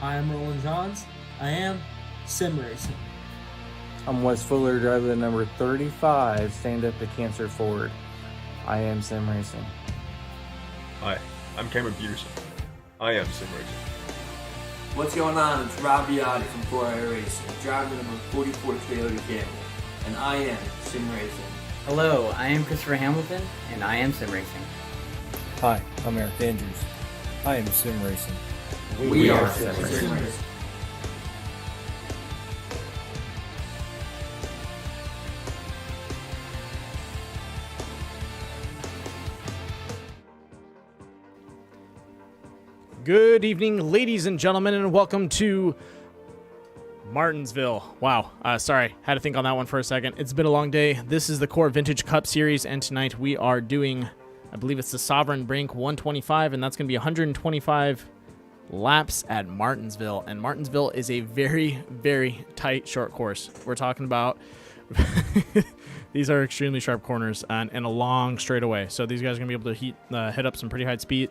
I am Roland Johns. I am sim racing. I'm Wes Fuller, driver of number 35, stand up to cancer forward. I am sim racing. Hi, I'm Cameron Peterson. I am sim racing. What's going on? It's Rob Biotti from 4i Racing, driver number 44 Toyota Camry, and I am sim racing. Hello, I am Christopher Hamilton, and I am sim racing. Hi, I'm Eric Andrews. I am sim racing. We are sim racing. Good evening, ladies and gentlemen, and welcome to Martinsville. Wow, sorry, had to think on that one for a second. It's been a long day. This is the Core Vintage Cup Series, and tonight we are doing, I believe it's the Sovran Brink 125, and that's going to be 125 laps at Martinsville. And Martinsville is a very, very tight short course. We're talking about... These are extremely sharp corners and a long straightaway. So these guys are going to be able to hit up some pretty high speed,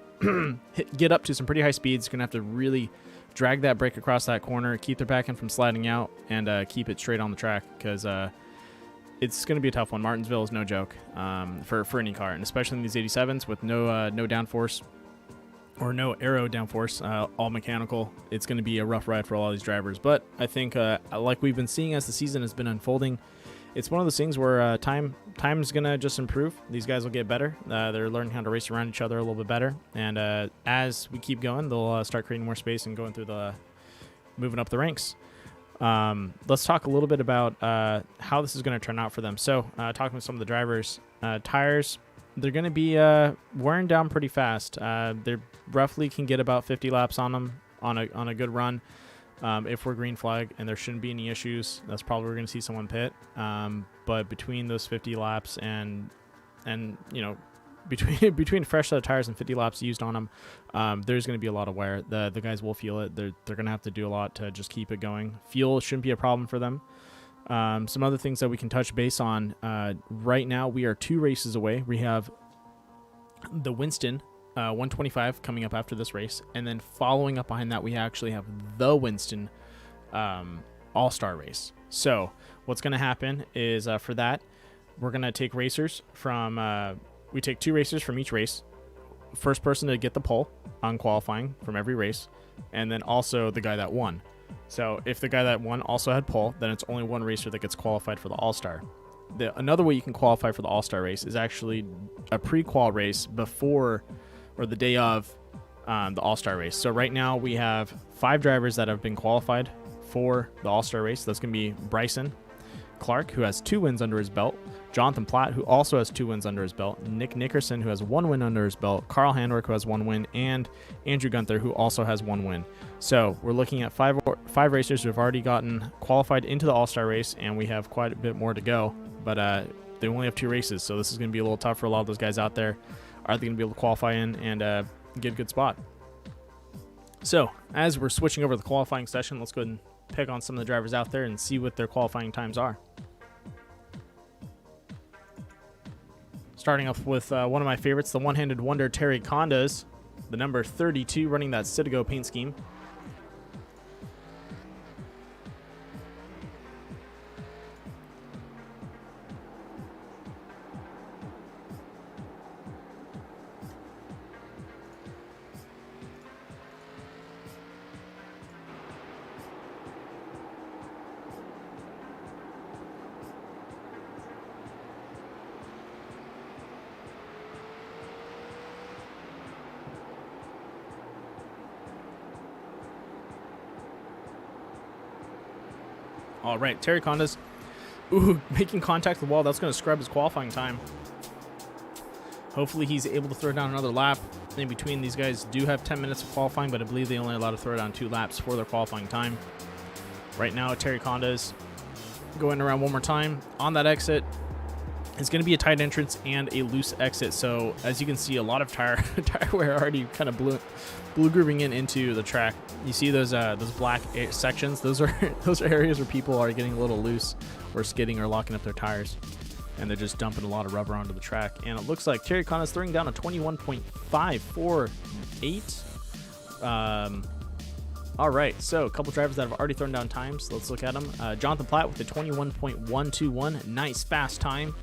get up to some pretty high speeds. Going to have to really drag that brake across that corner, keep their back end from sliding out, and keep it straight on the track because it's going to be a tough one. Martinsville is no joke for any car, and especially in these 87s with no downforce or no aero downforce, all mechanical. It's going to be a rough ride for all these drivers. But I think like we've been seeing as the season has been unfolding, it's one of those things where time's going to just improve. These guys will get better. They're learning how to race around each other a little bit better. And as we keep going, they'll start creating more space and going through moving up the ranks. Let's talk a little bit about how this is going to turn out for them. So talking with some of the drivers, tires, they're going to be wearing down pretty fast. They roughly can get about 50 laps on them on a good run. If we're green flag, and there shouldn't be any issues, that's probably where we're going to see someone pit. But between those 50 laps and you know, between fresh set of tires and 50 laps used on them, there's going to be a lot of wear. The guys will feel it. They're going to have to do a lot to just keep it going. Fuel shouldn't be a problem for them. Some other things that we can touch base on. Right now, we are 2 races away. We have the Winston 125 coming up after this race, and then following up behind that, we actually have the Winston All-Star race. So what's going to happen is for that, we're going to take racers from we take 2 racers from each race. First person to get the pole on qualifying from every race, and then also the guy that won. So if the guy that won also had pole, then it's only one racer that gets qualified for the All-Star. Another way you can qualify for the All-Star race is actually a pre-qual race before or the day of the All-Star race. So right now we have 5 drivers that have been qualified for the All-Star race. That's going to be Bryson Clark, who has 2 wins under his belt, Jonathan Platt, who also has 2 wins under his belt, Nick Nickerson, who has 1 win under his belt, Carl Handwerk, who has 1 win, and Andrew Gunther, who also has 1 win. So we're looking at 5 racers who have already gotten qualified into the All-Star race, and we have quite a bit more to go. But they only have 2 races, so this is going to be a little tough for a lot of those guys out there. Are they going to be able to qualify in and get a good spot? So as we're switching over to the qualifying session, let's go ahead and pick on some of the drivers out there and see what their qualifying times are. Starting off with one of my favorites, the one-handed wonder Terry Condas, the number 32, running that Citigo paint scheme. All right, Terry Condas, making contact with the wall. That's going to scrub his qualifying time. Hopefully he's able to throw down another lap. In between, these guys do have 10 minutes of qualifying, but I believe they only allowed to throw down 2 laps for their qualifying time. Right now, Terry Condas going around one more time. On that exit, it's going to be a tight entrance and a loose exit. So as you can see, a lot of tire wear already kind of blue grooving into the track. You see those black sections? Those are areas where people are getting a little loose or skidding or locking up their tires, and they're just dumping a lot of rubber onto the track. And it looks like Terry Condas throwing down a 21.548 All right, so a couple drivers that have already thrown down times. Let's look at them. Jonathan Platt with the 21.121, nice fast time.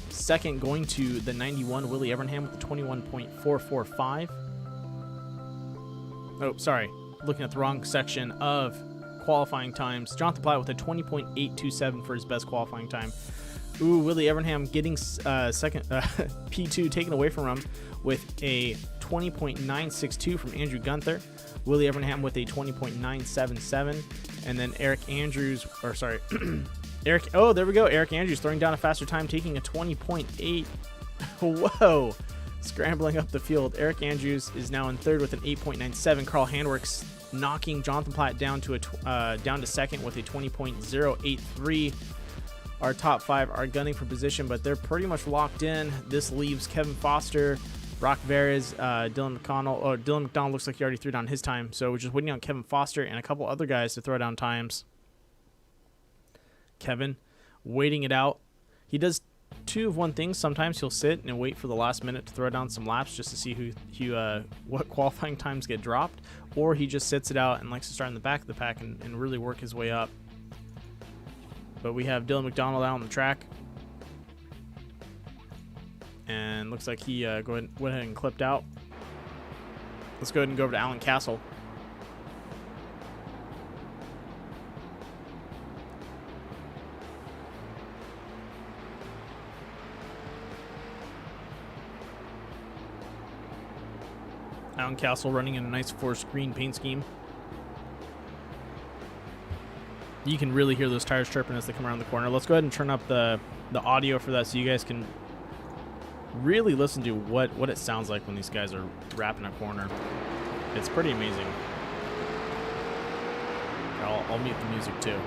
Second, going to the 91, Willie Evernham with the 21.445. Oh, sorry, looking at the wrong section of qualifying times. Jonathan Platt with a 20.827 for his best qualifying time. Ooh, Willie Evernham getting second P2 taken away from him with a 20.962 from Andrew Gunther. Willie Evernham with a 20.977, and then Eric Andrews, or sorry, oh, there we go. Eric Andrews throwing down a faster time, taking a 20.8. Whoa, scrambling up the field. Eric Andrews is now in third with an 8.97. Carl Handwerk's knocking Jonathan Platt down to second with a 20.083. Our top five are gunning for position, but they're pretty much locked in. This leaves Kevin Foster, Brock Veres, Dylan McConnell. Oh, Dylan McDonald looks like he already threw down his time, so we're just waiting on Kevin Foster and a couple other guys to throw down times. Kevin, waiting it out. He does two of one thing. Sometimes he'll sit and wait for the last minute to throw down some laps just to see what qualifying times get dropped, or he just sits it out and likes to start in the back of the pack and really work his way up. But we have Dylan McDonald out on the track. And looks like he went ahead and clipped out. Let's go ahead and go over to Alan Castle. Alan Castle running in a nice forest green paint scheme. You can really hear those tires chirping as they come around the corner. Let's go ahead and turn up the audio for that so you guys can really listen to what it sounds like when these guys are wrapping a corner. It's pretty amazing. I'll mute the music too.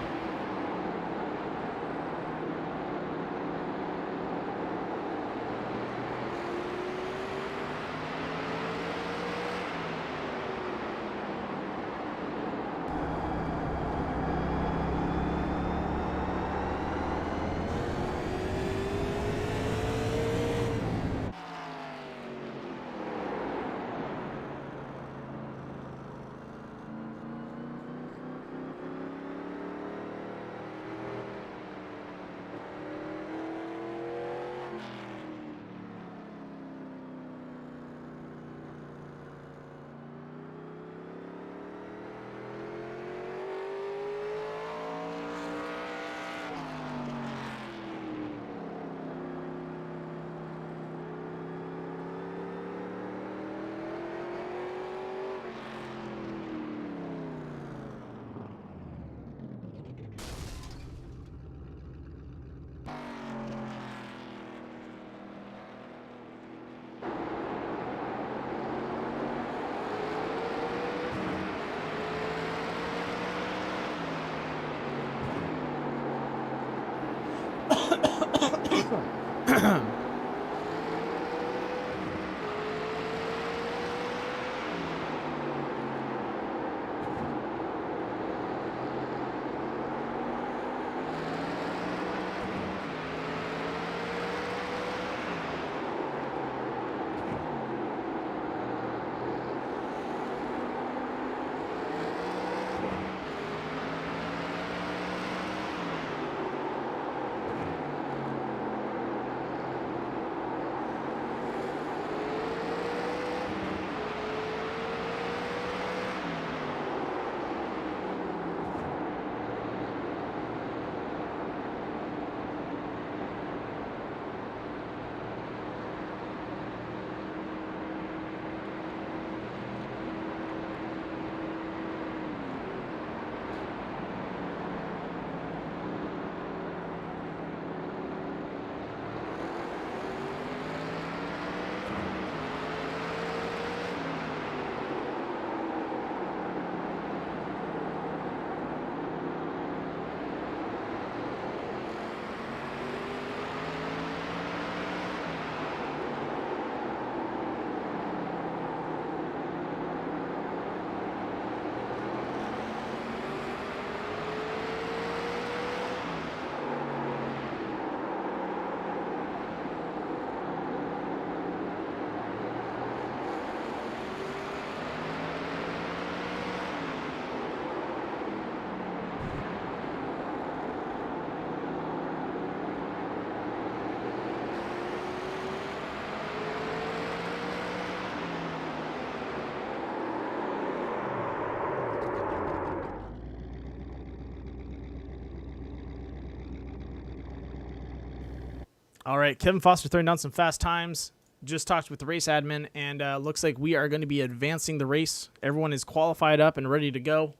All right, Kevin Foster throwing down some fast times. Just talked with the race admin, and looks like we are going to be advancing the race. Everyone is qualified up and ready to go.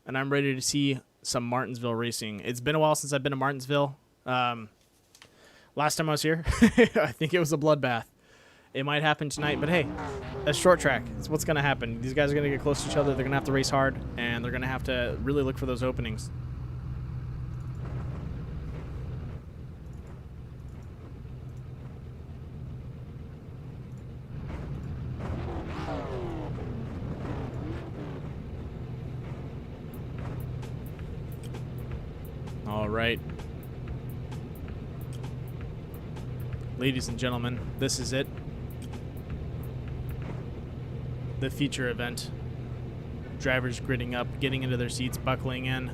And I'm ready to see some Martinsville racing. It's been a while since I've been to Martinsville. Last time I was here, I think it was a bloodbath. It might happen tonight, but hey, that's short track. That's what's going to happen. These guys are going to get close to each other. They're going to have to race hard, and they're going to have to really look for those openings. All right. Ladies and gentlemen, this is it. The feature event. Drivers gridding up, getting into their seats, buckling in.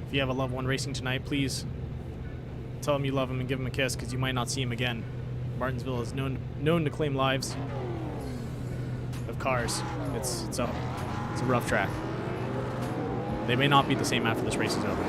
If you have a loved one racing tonight, please tell them you love them and give them a kiss, because you might not see them again. Martinsville is known to claim lives of cars. It's a rough track. They may not be the same after this race is over.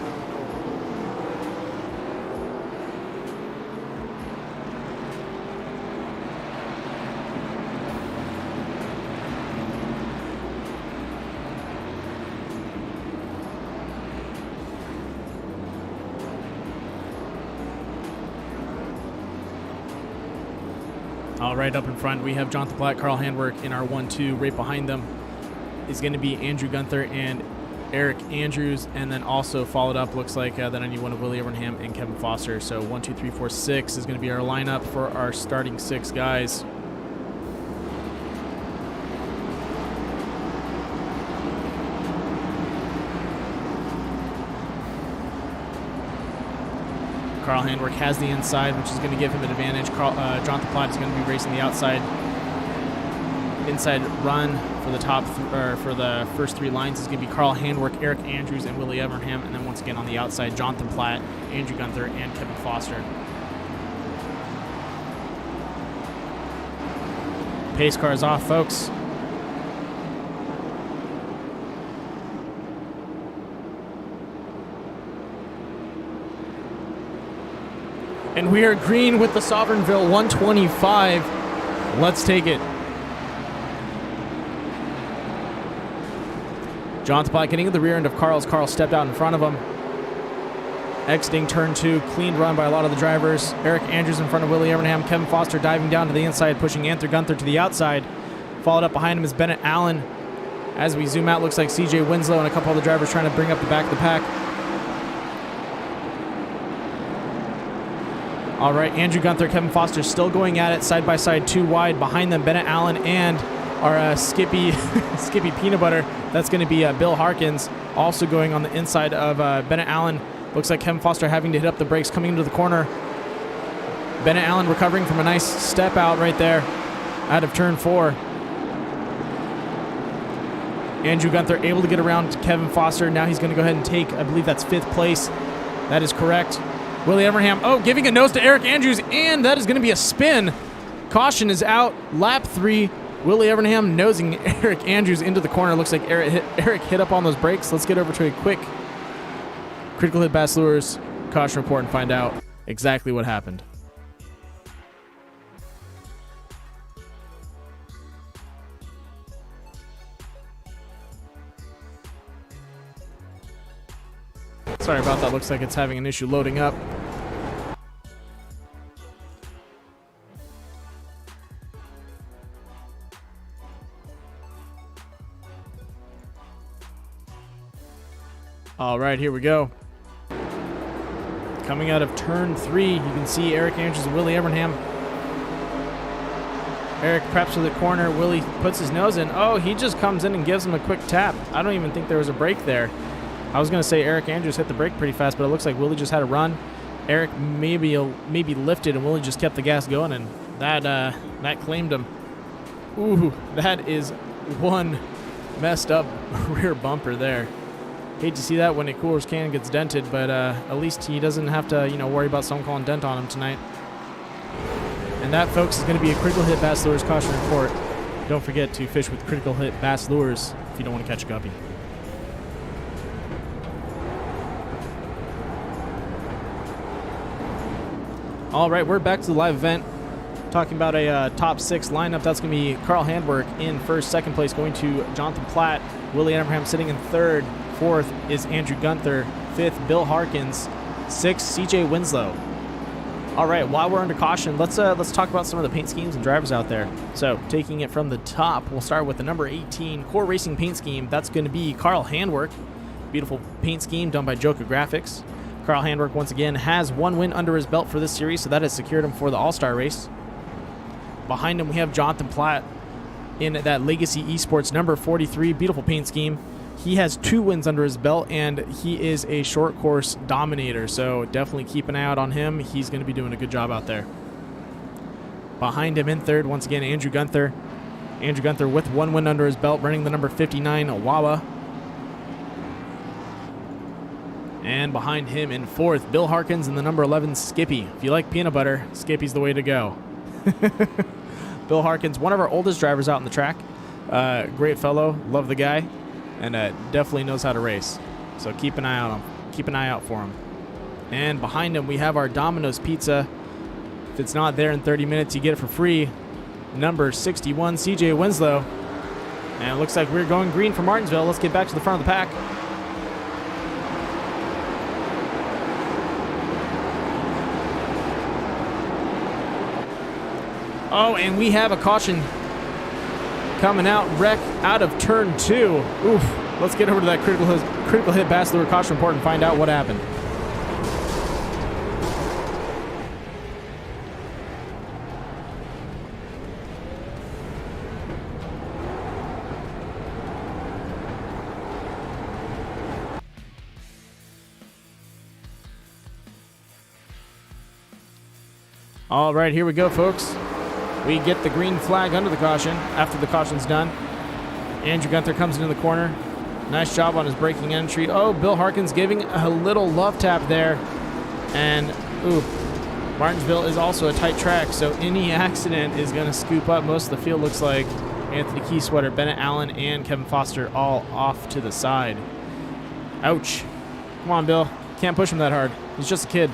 All right, up in front, we have Jonathan Platt, Carl Handwerk in our 1-2. Right behind them is going to be Andrew Gunther and Eric Andrews, and then also followed up, looks like, the 91 of Willie Evernham and Kevin Foster. So 1, 2, 3, 4, 6 is going to be our lineup for our starting 6 guys. Carl Handwerk has the inside, which is going to give him an advantage. Jonathan Platt is going to be racing the outside. Inside run for the for the first 3 lines is going to be Carl Handwerk, Eric Andrews, and Willie Evernham. And then once again on the outside, Jonathan Platt, Andrew Gunther, and Kevin Foster. Pace car is off, folks. And we are green with the Sovranville 125. Let's take it. Jonathan Platt getting at the rear end of Carl's. Carl stepped out in front of him. Exiting turn 2. Clean run by a lot of the drivers. Eric Andrews in front of Willie Evernham. Kevin Foster diving down to the inside, pushing Andrew Gunther to the outside. Followed up behind him is Bennett Allen. As we zoom out, looks like CJ Winslow and a couple other drivers trying to bring up the back of the pack. All right, Andrew Gunther, Kevin Foster still going at it, side by side, 2 wide. Behind them, Bennett Allen and our Skippy Peanut Butter. That's going to be Bill Harkins, also going on the inside of Bennett Allen. Looks like Kevin Foster having to hit up the brakes coming into the corner. Bennett Allen recovering from a nice step out right there out of turn 4. Andrew Gunther able to get around Kevin Foster. Now he's going to go ahead and take, I believe that's 5th place. That is correct. Willie Evernham, giving a nose to Eric Andrews, and that is going to be a spin. Caution is out. Lap 3. Willie Evernham nosing Eric Andrews into the corner. Looks like Eric hit up on those brakes. Let's get over to a quick critical hit Bass Lures caution report and find out exactly what happened. Sorry about that. Looks like it's having an issue loading up. All right, here we go. Coming out of turn 3, you can see Eric Andrews and Willie Evernham. Eric preps for the corner. Willie puts his nose in. Oh, he just comes in and gives him a quick tap. I don't even think there was a break there. I was going to say Eric Andrews hit the brake pretty fast, but it looks like Willie just had a run. Eric maybe lifted, and Willie just kept the gas going, and that claimed him. Ooh, that is one messed up rear bumper there. Hate to see that when a cooler's can gets dented, but at least he doesn't have to, worry about someone calling dent on him tonight. And that, folks, is going to be a Critical Hit Bass Lures caution report. Don't forget to fish with Critical Hit Bass Lures if you don't want to catch a guppy. All right, we're back to the live event. Talking about a top 6 lineup. That's going to be Carl Handwerk in first. Second place going to Jonathan Platt. Willie Abraham sitting in third. Fourth is Andrew Gunther. Fifth, Bill Harkins. Sixth, CJ Winslow. All right, while we're under caution, let's talk about some of the paint schemes and drivers out there. So, taking it from the top, we'll start with the number 18 Core Racing paint scheme. That's going to be Carl Handwerk. Beautiful paint scheme done by Joka Graphics. Carl Handwerk, once again, has 1 win under his belt for this series, so that has secured him for the All-Star race. Behind him, we have Jonathan Platt in that Legacy Esports number 43. Beautiful paint scheme. He has 2 wins under his belt, and he is a short course dominator, so definitely keep an eye out on him. He's going to be doing a good job out there. Behind him in third, once again, Andrew Gunther. Andrew Gunther with 1 win under his belt, running the number 59 Wawa. And behind him in fourth, Bill Harkins in the number 11 Skippy. If you like peanut butter, Skippy's the way to go. Bill Harkins, one of our oldest drivers out on the track. Great fellow, love the guy, and definitely knows how to race. So keep an eye on him. Keep an eye out for him. And behind him, we have our Domino's Pizza. If it's not there in 30 minutes, you get it for free. Number 61, CJ Winslow. And it looks like we're going green for Martinsville. Let's get back to the front of the pack. Oh, and we have a caution coming out. Wreck out of turn 2. Oof. Let's get over to that critical hit Bass Lure caution report and find out what happened. All right, here we go, folks. We get the green flag under the caution after the caution's done. Andrew Gunther comes into the corner. Nice job on his braking entry. Oh, Bill Harkins giving a little love tap there. And, ooh, Martinsville is also a tight track, so any accident is going to scoop up most of the field. Looks like Anthony Keysweater, Bennett Allen, and Kevin Foster all off to the side. Ouch. Come on, Bill. Can't push him that hard. He's just a kid.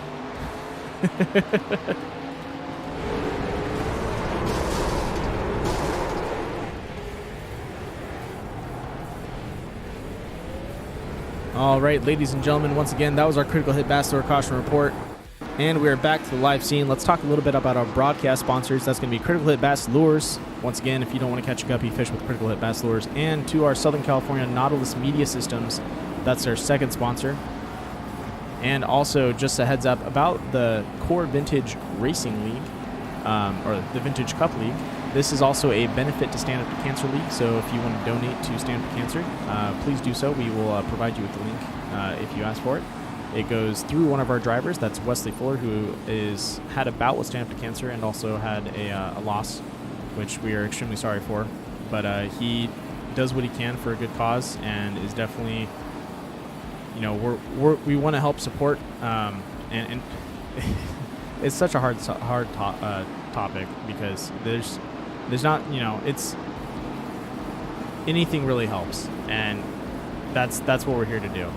All right, ladies and gentlemen, once again, that was our critical hit Bass Lure caution report. And we're back to the live scene. Let's talk a little bit about our broadcast sponsors. That's going to be Critical Hit Bass Lures. Once again, if you don't want to catch a guppy, fish with Critical Hit Bass Lures. And to our Southern California Nautilus Media Systems. That's their second sponsor. And also, just a heads up about the Core Vintage Racing League, or the Vintage Cup League. This is also a benefit to Stand Up to Cancer League, so if you want to donate to Stand Up to Cancer, please do so. We will provide you with the link if you ask for it. It goes through one of our drivers, that's Wesley Fuller, who had a bout with Stand Up to Cancer and also had a loss, which we are extremely sorry for. But he does what he can for a good cause and is definitely, you know, we want to help support, and it's such a hard topic because there's not, you know, it's anything really helps, and that's what we're here to do.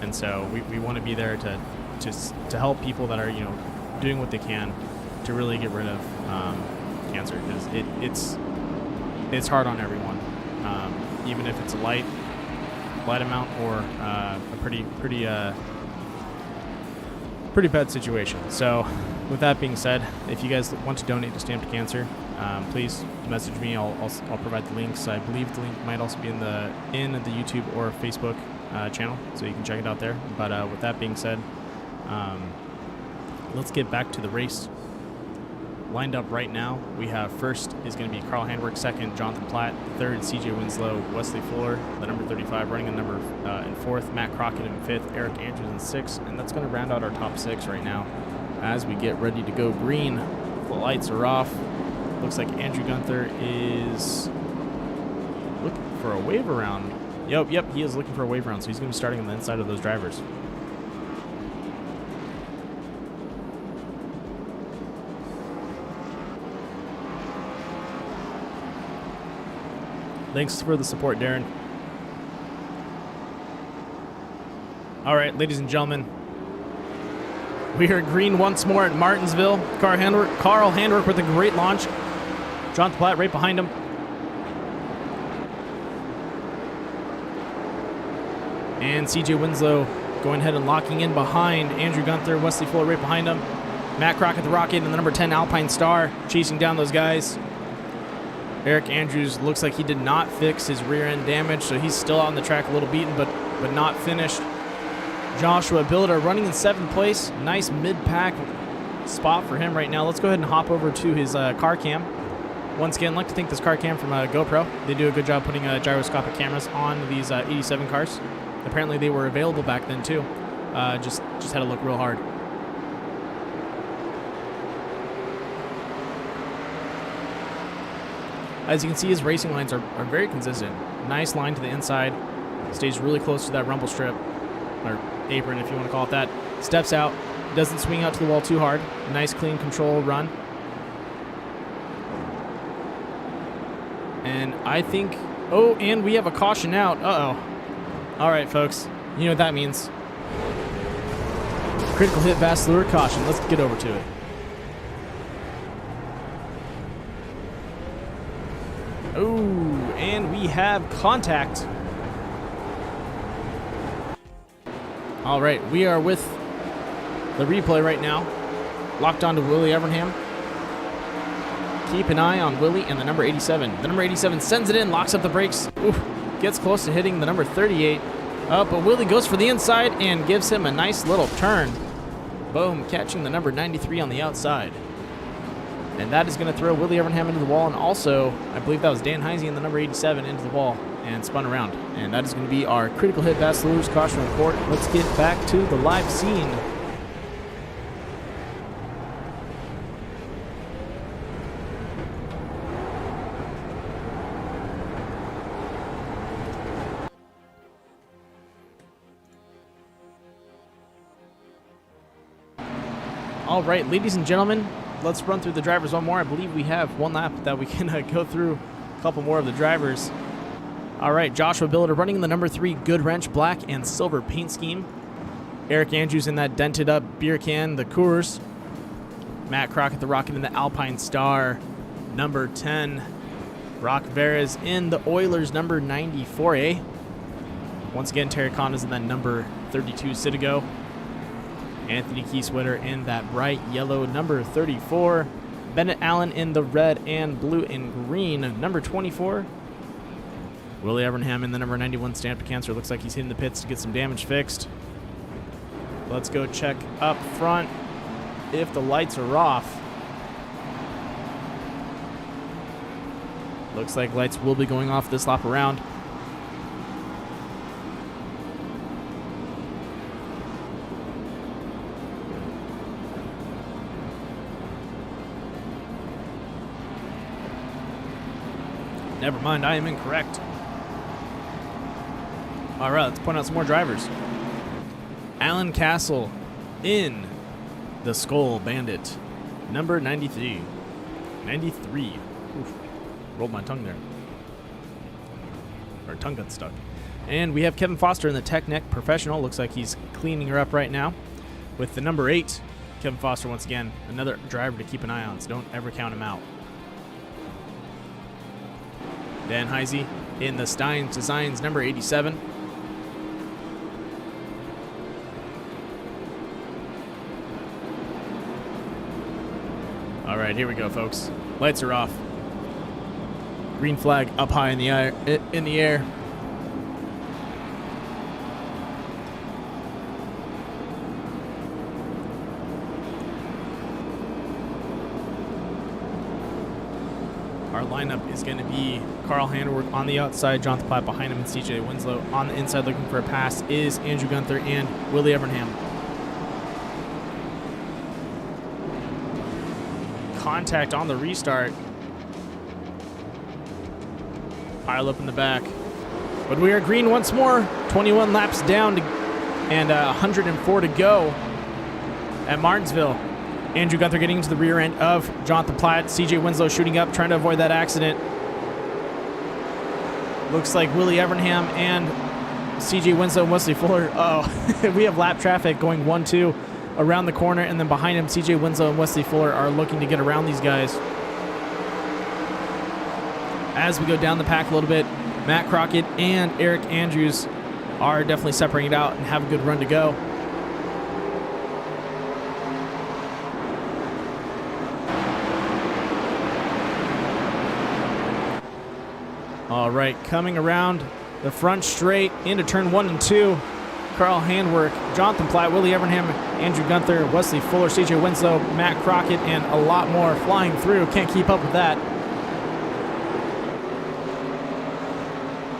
And so we want to be there to help people that are, you know, doing what they can to really get rid of cancer, because it's hard on everyone, even if it's a light amount or a pretty bad situation. So with that being said, if you guys want to donate to Stand Up to Cancer, please message me. I'll provide the links. I believe the link might also be in the YouTube or Facebook channel, so you can check it out there. But with that being said, let's get back to the race. Lined up right now, we have first is going to be Carl Handwerk, second Jonathan Platt, third CJ Winslow, Wesley Fuller, the number 35 running in number in fourth, Matt Crockett in fifth, Eric Andrews in sixth, and that's going to round out our top 6 right now as we get ready to go green. The lights are off. Looks like Andrew Gunther is looking for a wave around. Yep, he is looking for a wave around, so he's going to be starting on the inside of those drivers. Thanks for the support, Darren. All right, ladies and gentlemen, We are green once more at Martinsville. Carl Handwerk with a great launch. Jonathan Platt right behind him. And CJ Winslow going ahead and locking in behind Andrew Gunther. Wesley Fuller right behind him. Matt Crockett, the Rocket, and the number 10 Alpine Star chasing down those guys. Eric Andrews looks like he did not fix his rear end damage, so he's still on the track a little beaten, but not finished. Joshua Bilder running in 7th place. Nice mid-pack spot for him right now. Let's go ahead and hop over to his car cam. Once again, I'd like to thank this car cam from GoPro. They do a good job putting gyroscopic cameras on these 87 cars. Apparently they were available back then too. Just had to look real hard. As you can see, his racing lines are very consistent. Nice line to the inside. Stays really close to that rumble strip, or apron if you want to call it that. Steps out. Doesn't swing out to the wall too hard. Nice, clean control run. And I think... Oh, and we have a caution out. Uh-oh. All right, folks. You know what that means. Critical hit, vast lure, caution. Let's get over to it. Oh, and we have contact. All right, we are with the replay right now. Locked on to Willie Evernham. Keep an eye on Willie and the number 87. The number 87 sends it in, locks up the brakes. Oof, gets close to hitting the number 38. But Willie goes for the inside and gives him a nice little turn. Boom, catching the number 93 on the outside. And that is going to throw Willie Evernham into the wall, and also, I believe that was Dan Heisey in the number 87 into the wall and spun around. And that is going to be our critical hit vast lures caution report. Let's get back to the live scene. All right, ladies and gentlemen, let's run through the drivers one more. I believe we have one lap that we can go through a couple more of the drivers. All right, Joshua Billiter running in the number 3 Good Wrench black and silver paint scheme. Eric Andrews in that dented up beer can, the Coors. Matt Crockett, the Rocket in the Alpine Star, number 10. Rock Veras in the Oilers number 94A. Once again, Terry Conda's in that number 32 Citigo. Anthony Kieswetter in that bright yellow number 34. Bennett Allen in the red and blue and green number 24. Willie Evernham in the number 91 Stamped Cancer. Looks like he's hitting the pits to get some damage fixed. Let's go check up front if the lights are off. Looks like lights will be going off this lap around. Never mind, I am incorrect. All right, let's point out some more drivers. Alan Castle in the Skull Bandit, number 93. 93. Oof. Rolled my tongue there. Or tongue got stuck. And we have Kevin Foster in the Tech Neck Professional. Looks like he's cleaning her up right now. With the number 8, Kevin Foster, once again, another driver to keep an eye on, so don't ever count him out. Dan Heisey in the Steins Designs number 87. All right, here we go, folks. Lights are off. Green flag up high in the air. Our lineup is going to be Carl Handwerk on the outside, Jonathan Platt behind him, and CJ Winslow. On the inside looking for a pass is Andrew Gunther and Willie Evernham. Contact on the restart. Pile up in the back. But we are green once more. 21 laps down and 104 to go at Martinsville. Andrew Gunther getting into the rear end of Jonathan Platt. CJ Winslow shooting up, trying to avoid that accident. Looks like Willie Evernham and CJ Winslow and Wesley Fuller. Oh, we have lap traffic going 1-2. around the corner, and then behind him, CJ Winslow and Wesley Fuller are looking to get around these guys. As we go down the pack a little bit, Matt Crockett and Eric Andrews are definitely separating it out and have a good run to go. All right, coming around the front straight into turn 1 and 2. Carl Handwerk, Jonathan Platt, Willie Evernham, Andrew Gunther, Wesley Fuller, CJ Winslow, Matt Crockett, and a lot more flying through. Can't keep up with that.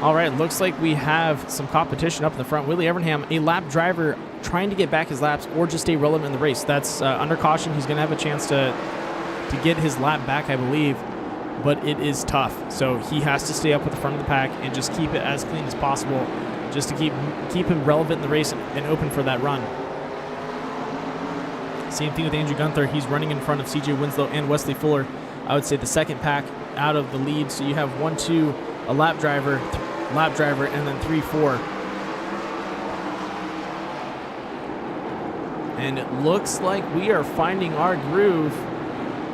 All right, looks like we have some competition up in the front. Willie Evernham, a lap driver, trying to get back his laps or just stay relevant in the race. That's under caution. He's going to have a chance to get his lap back, I believe, but it is tough. So he has to stay up with the front of the pack and just keep it as clean as possible, just to keep him relevant in the race and open for that run. Same thing with Andrew Gunther. He's running in front of CJ Winslow and Wesley Fuller. I would say the second pack out of the lead. So you have 1, 2, a lap driver, and then 3, 4. And it looks like we are finding our groove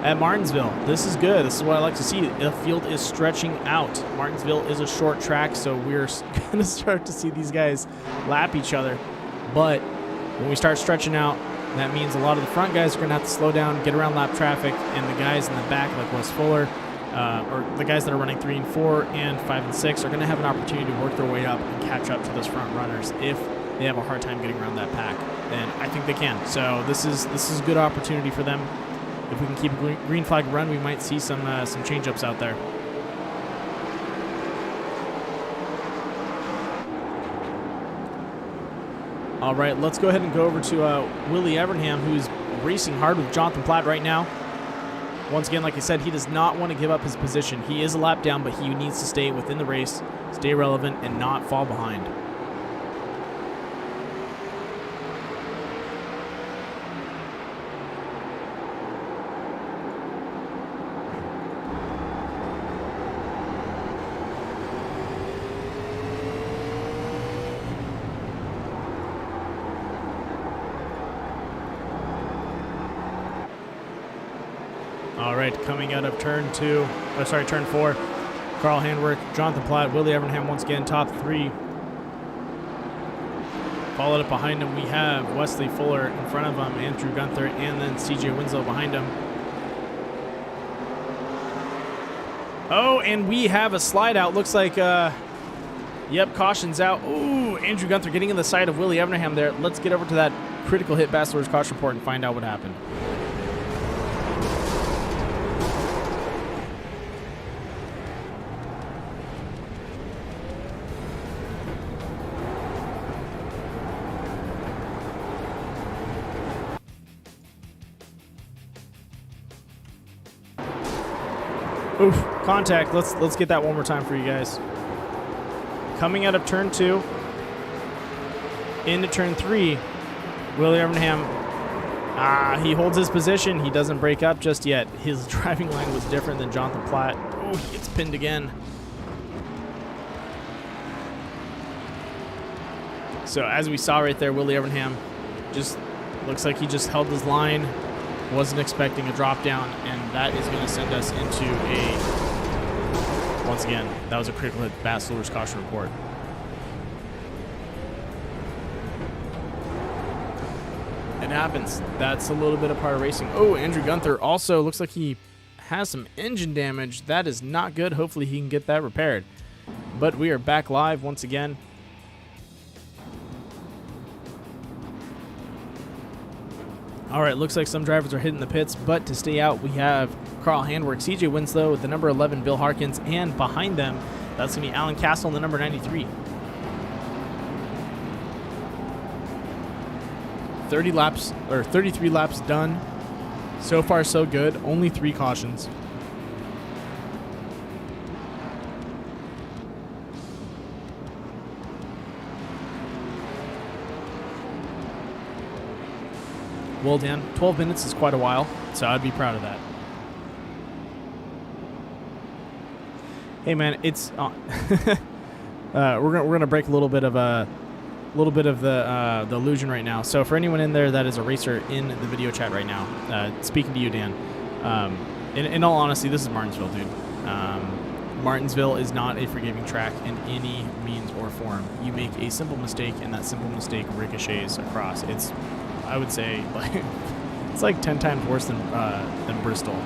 at Martinsville. This is good. This is what I like to see. The field is stretching out. Martinsville is a short track, so we're going to start to see these guys lap each other. But when we start stretching out, that means a lot of the front guys are going to have to slow down, get around lap traffic, and the guys in the back, like Wes Fuller, or the guys that are running 3 and 4 and 5 and 6 are going to have an opportunity to work their way up and catch up to those front runners if they have a hard time getting around that pack. And I think they can. So this is a good opportunity for them. If we can keep a green flag run, we might see some change-ups out there. All right, let's go ahead and go over to Willie Evernham, who's racing hard with Jonathan Platt right now. Once again, like I said, he does not want to give up his position. He is a lap down, but he needs to stay within the race, stay relevant, and not fall behind. All right, coming out of turn 4, Carl Handwerk, Jonathan Platt, Willie Evernham once again, top 3. Followed up behind him, we have Wesley Fuller in front of him, Andrew Gunther, and then CJ Winslow behind him. Oh, and we have a slide out. Looks like, yep, caution's out. Ooh, Andrew Gunther getting in the side of Willie Evernham there. Let's get over to that critical hit Bachelor's caution report and find out what happened. Oof, contact. Let's get that one more time for you guys. Coming out of turn 2 into turn 3, Willie Evernham, he holds his position. He doesn't break up just yet. His driving line was different than Jonathan Platt. Oh, he gets pinned again. So as we saw right there, Willie Evernham just looks like he just held his line. Wasn't expecting a drop down, and that is going to send us into once again, that was a critical hit Bachelor's caution report. It happens. That's a little bit of part of racing. Oh, Andrew Gunther also looks like he has some engine damage. That is not good. Hopefully he can get that repaired. But we are back live once again. All right, looks like some drivers are hitting the pits, but to stay out, we have Carl Handwerk, CJ Winslow with the number 11, Bill Harkins, and behind them, that's going to be Alan Castle in the number 93. 33 laps done. So far, so good. Only 3 cautions. Well, Dan, 12 minutes is quite a while, so I'd be proud of that. Hey, man, it's we're gonna break a little bit of little bit of the illusion right now. So for anyone in there that is a racer in the video chat right now, speaking to you, Dan, in all honesty, this is Martinsville, dude. Martinsville is not a forgiving track in any means or form. You make a simple mistake, and that simple mistake ricochets across. It's, I would say, like it's like 10 times worse than Bristol.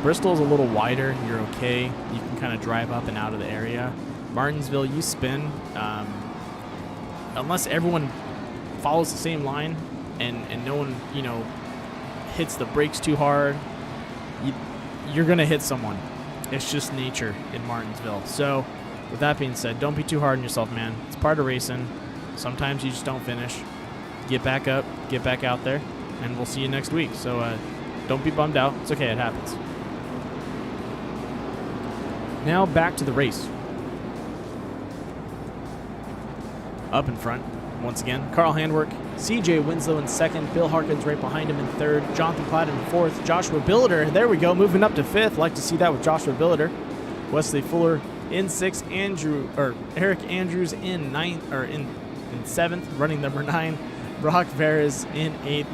Bristol is a little wider. You're okay. You can kind of drive up and out of the area. Martinsville, you spin. Unless everyone follows the same line and no one, hits the brakes too hard, you're going to hit someone. It's just nature in Martinsville. So, with that being said, don't be too hard on yourself, man. It's part of racing. Sometimes you just don't finish. Get back up, get back out there, and we'll see you next week. So, don't be bummed out. It's okay, it happens. Now, back to the race. Up in front, once again, Carl Handwerk, CJ Winslow in second, Bill Harkins right behind him in third, Jonathan Platt in fourth, Joshua Billiter, there we go, moving up to fifth. Like to see that with Joshua Billiter. Wesley Fuller in sixth, Eric Andrews in ninth, or in seventh, running number 9, Brock Veras in eighth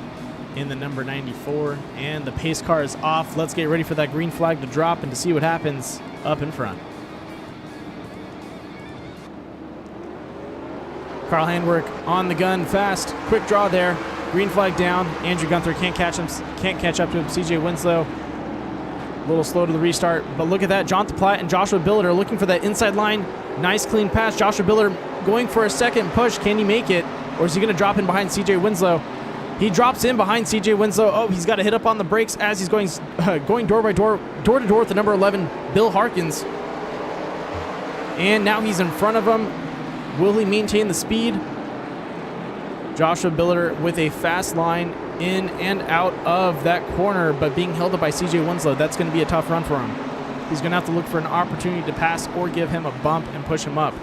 in the number 94, and the pace car is off. Let's get ready for that green flag to drop and to see what happens up in front. Carl Handwerk on the gun, fast, quick draw there. Green flag down. Andrew Gunther can't catch up to him. CJ Winslow, a little slow to the restart, but look at that. Jonathan Platt and Joshua Billiter looking for that inside line. Nice clean pass. Joshua Billiter going for a second push. Can he make it, or is he going to drop in behind CJ Winslow? He drops in behind CJ Winslow. Oh, he's got to hit up on the brakes as he's going door to door with the number 11, Bill Harkins. And now he's in front of him. Will he maintain the speed? Joshua Billiter with a fast line in and out of that corner, but being held up by CJ Winslow. That's going to be a tough run for him. He's going to have to look for an opportunity to pass or give him a bump and push him up.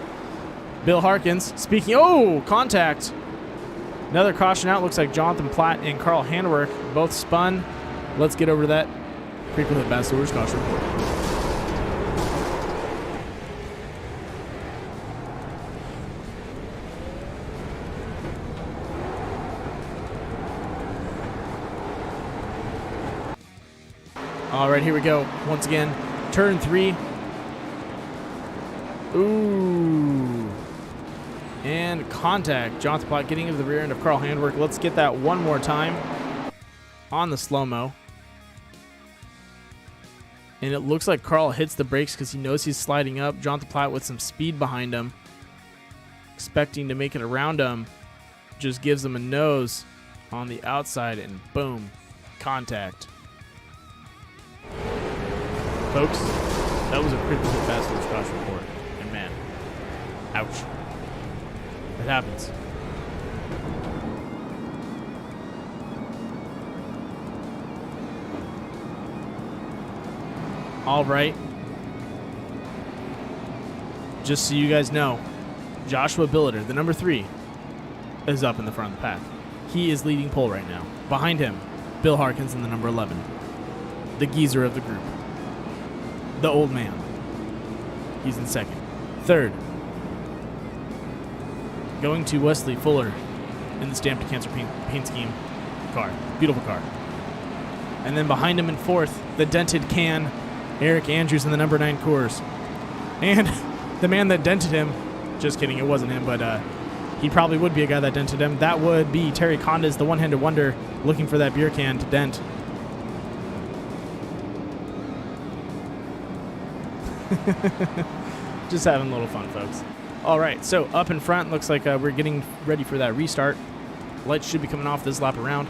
Bill Harkins speaking. Oh, contact. Another caution out. Looks like Jonathan Platt and Carl Handwerk both spun. Let's get over to that frequently best orders caution report. All right, here we go. Once again, turn 3. Ooh. And contact. Jonathan Platt getting into the rear end of Carl Handwerk. Let's get that one more time on the slow-mo. And it looks like Carl hits the brakes because he knows he's sliding up. Jonathan Platt with some speed behind him, expecting to make it around him. Just gives him a nose on the outside, and boom, contact. Folks, that was a critical hit fast switch caution report. And man, ouch. It happens. All right. Just so you guys know, Joshua Billiter, the number 3, is up in the front of the pack. He is leading pole right now. Behind him, Bill Harkins in the number 11, the geezer of the group, the old man. He's in second. Third, going to Wesley Fuller in the Stamped to Cancer paint scheme car. Beautiful car. And then behind him in fourth, the dented can, Eric Andrews in the number 9 Coors. And the man that dented him, just kidding, it wasn't him, but he probably would be a guy that dented him. That would be Terry Condas, the one-handed wonder, looking for that beer can to dent. Just having a little fun, folks. All right, so up in front, looks like we're getting ready for that restart. Lights should be coming off this lap around.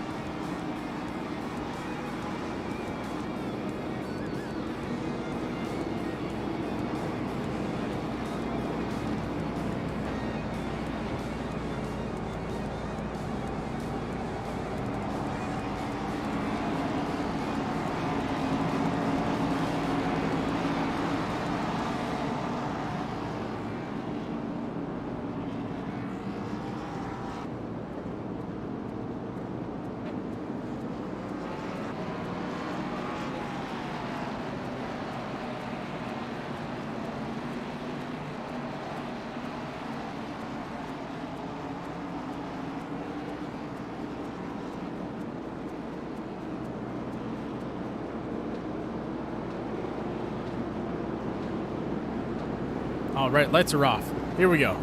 All right, lights are off. Here we go.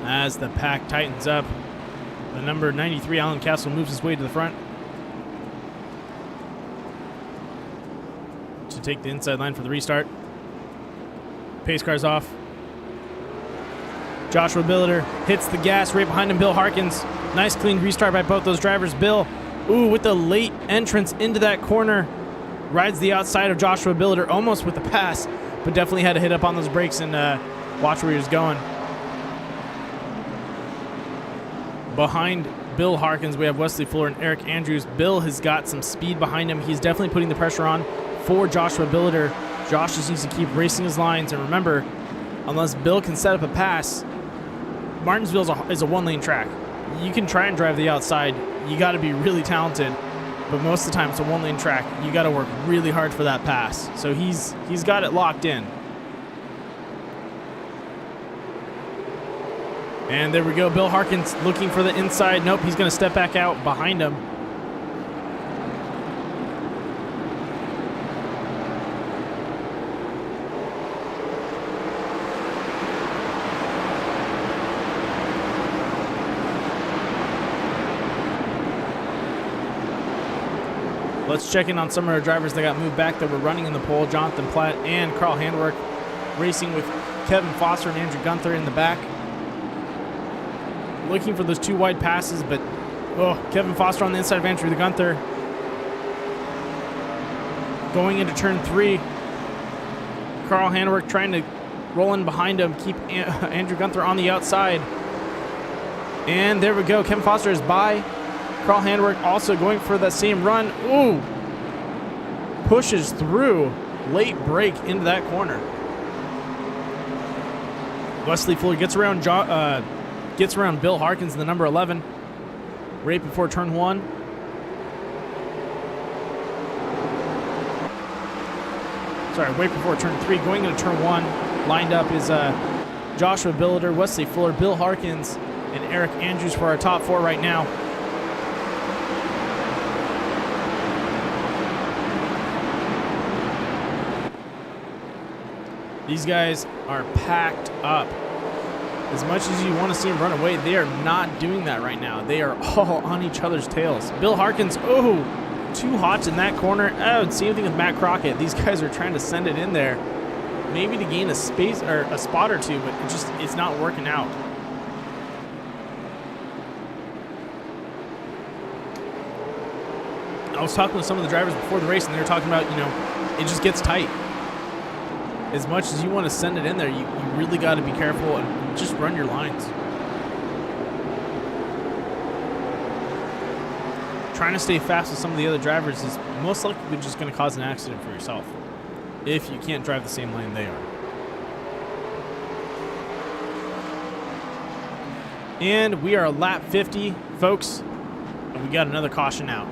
As the pack tightens up, the number 93 Alan Castle moves his way to the front to take the inside line for the restart. Pace car's off. Joshua Billiter hits the gas right behind him. Bill Harkins. Nice clean restart by both those drivers. Bill, with the late entrance into that corner, rides the outside of Joshua Billiter almost with the pass, but definitely had to hit up on those brakes and watch where he was going. Behind Bill Harkins, we have Wesley Fuller and Eric Andrews. Bill has got some speed behind him. He's definitely putting the pressure on for Joshua Billiter. Josh just needs to keep racing his lines. And remember, unless Bill can set up a pass, Martinsville is a one-lane track. You can try and drive the outside. You got to be really talented. But most of the time, it's a one-lane track. You got to work really hard for that pass. So he's got it locked in. And there we go. Bill Harkins looking for the inside. Nope, he's going to step back out behind him. Let's check in on some of our drivers that got moved back that were running in the pole. Jonathan Platt and Carl Handwerk racing with Kevin Foster and Andrew Gunther in the back. Looking for those two wide passes, but Kevin Foster on the inside of Andrew Gunther. Going into turn 3. Carl Handwerk trying to roll in behind him, keep Andrew Gunther on the outside. And there we go. Kevin Foster is by. Carl Handwerk also going for that same run. Pushes through. Late break into that corner. Wesley Fuller gets around Bill Harkins in the number 11 right before turn 1. Sorry, right before turn 3. Going into turn 1, lined up is Joshua Billiter, Wesley Fuller, Bill Harkins, and Eric Andrews for our top 4 right now. These guys are packed up. As much as you want to see them run away, they are not doing that right now. They are all on each other's tails. Bill Harkins, too hot in that corner. Same thing with Matt Crockett. These guys are trying to send it in there, maybe to gain a space or a spot or two, but it's not working out. I was talking with some of the drivers before the race, and they were talking about, it just gets tight. As much as you want to send it in there, you really got to be careful and just run your lines. Trying to stay fast with some of the other drivers is most likely just going to cause an accident for yourself if you can't drive the same lane they are. And we are lap 50, folks, and we got another caution out.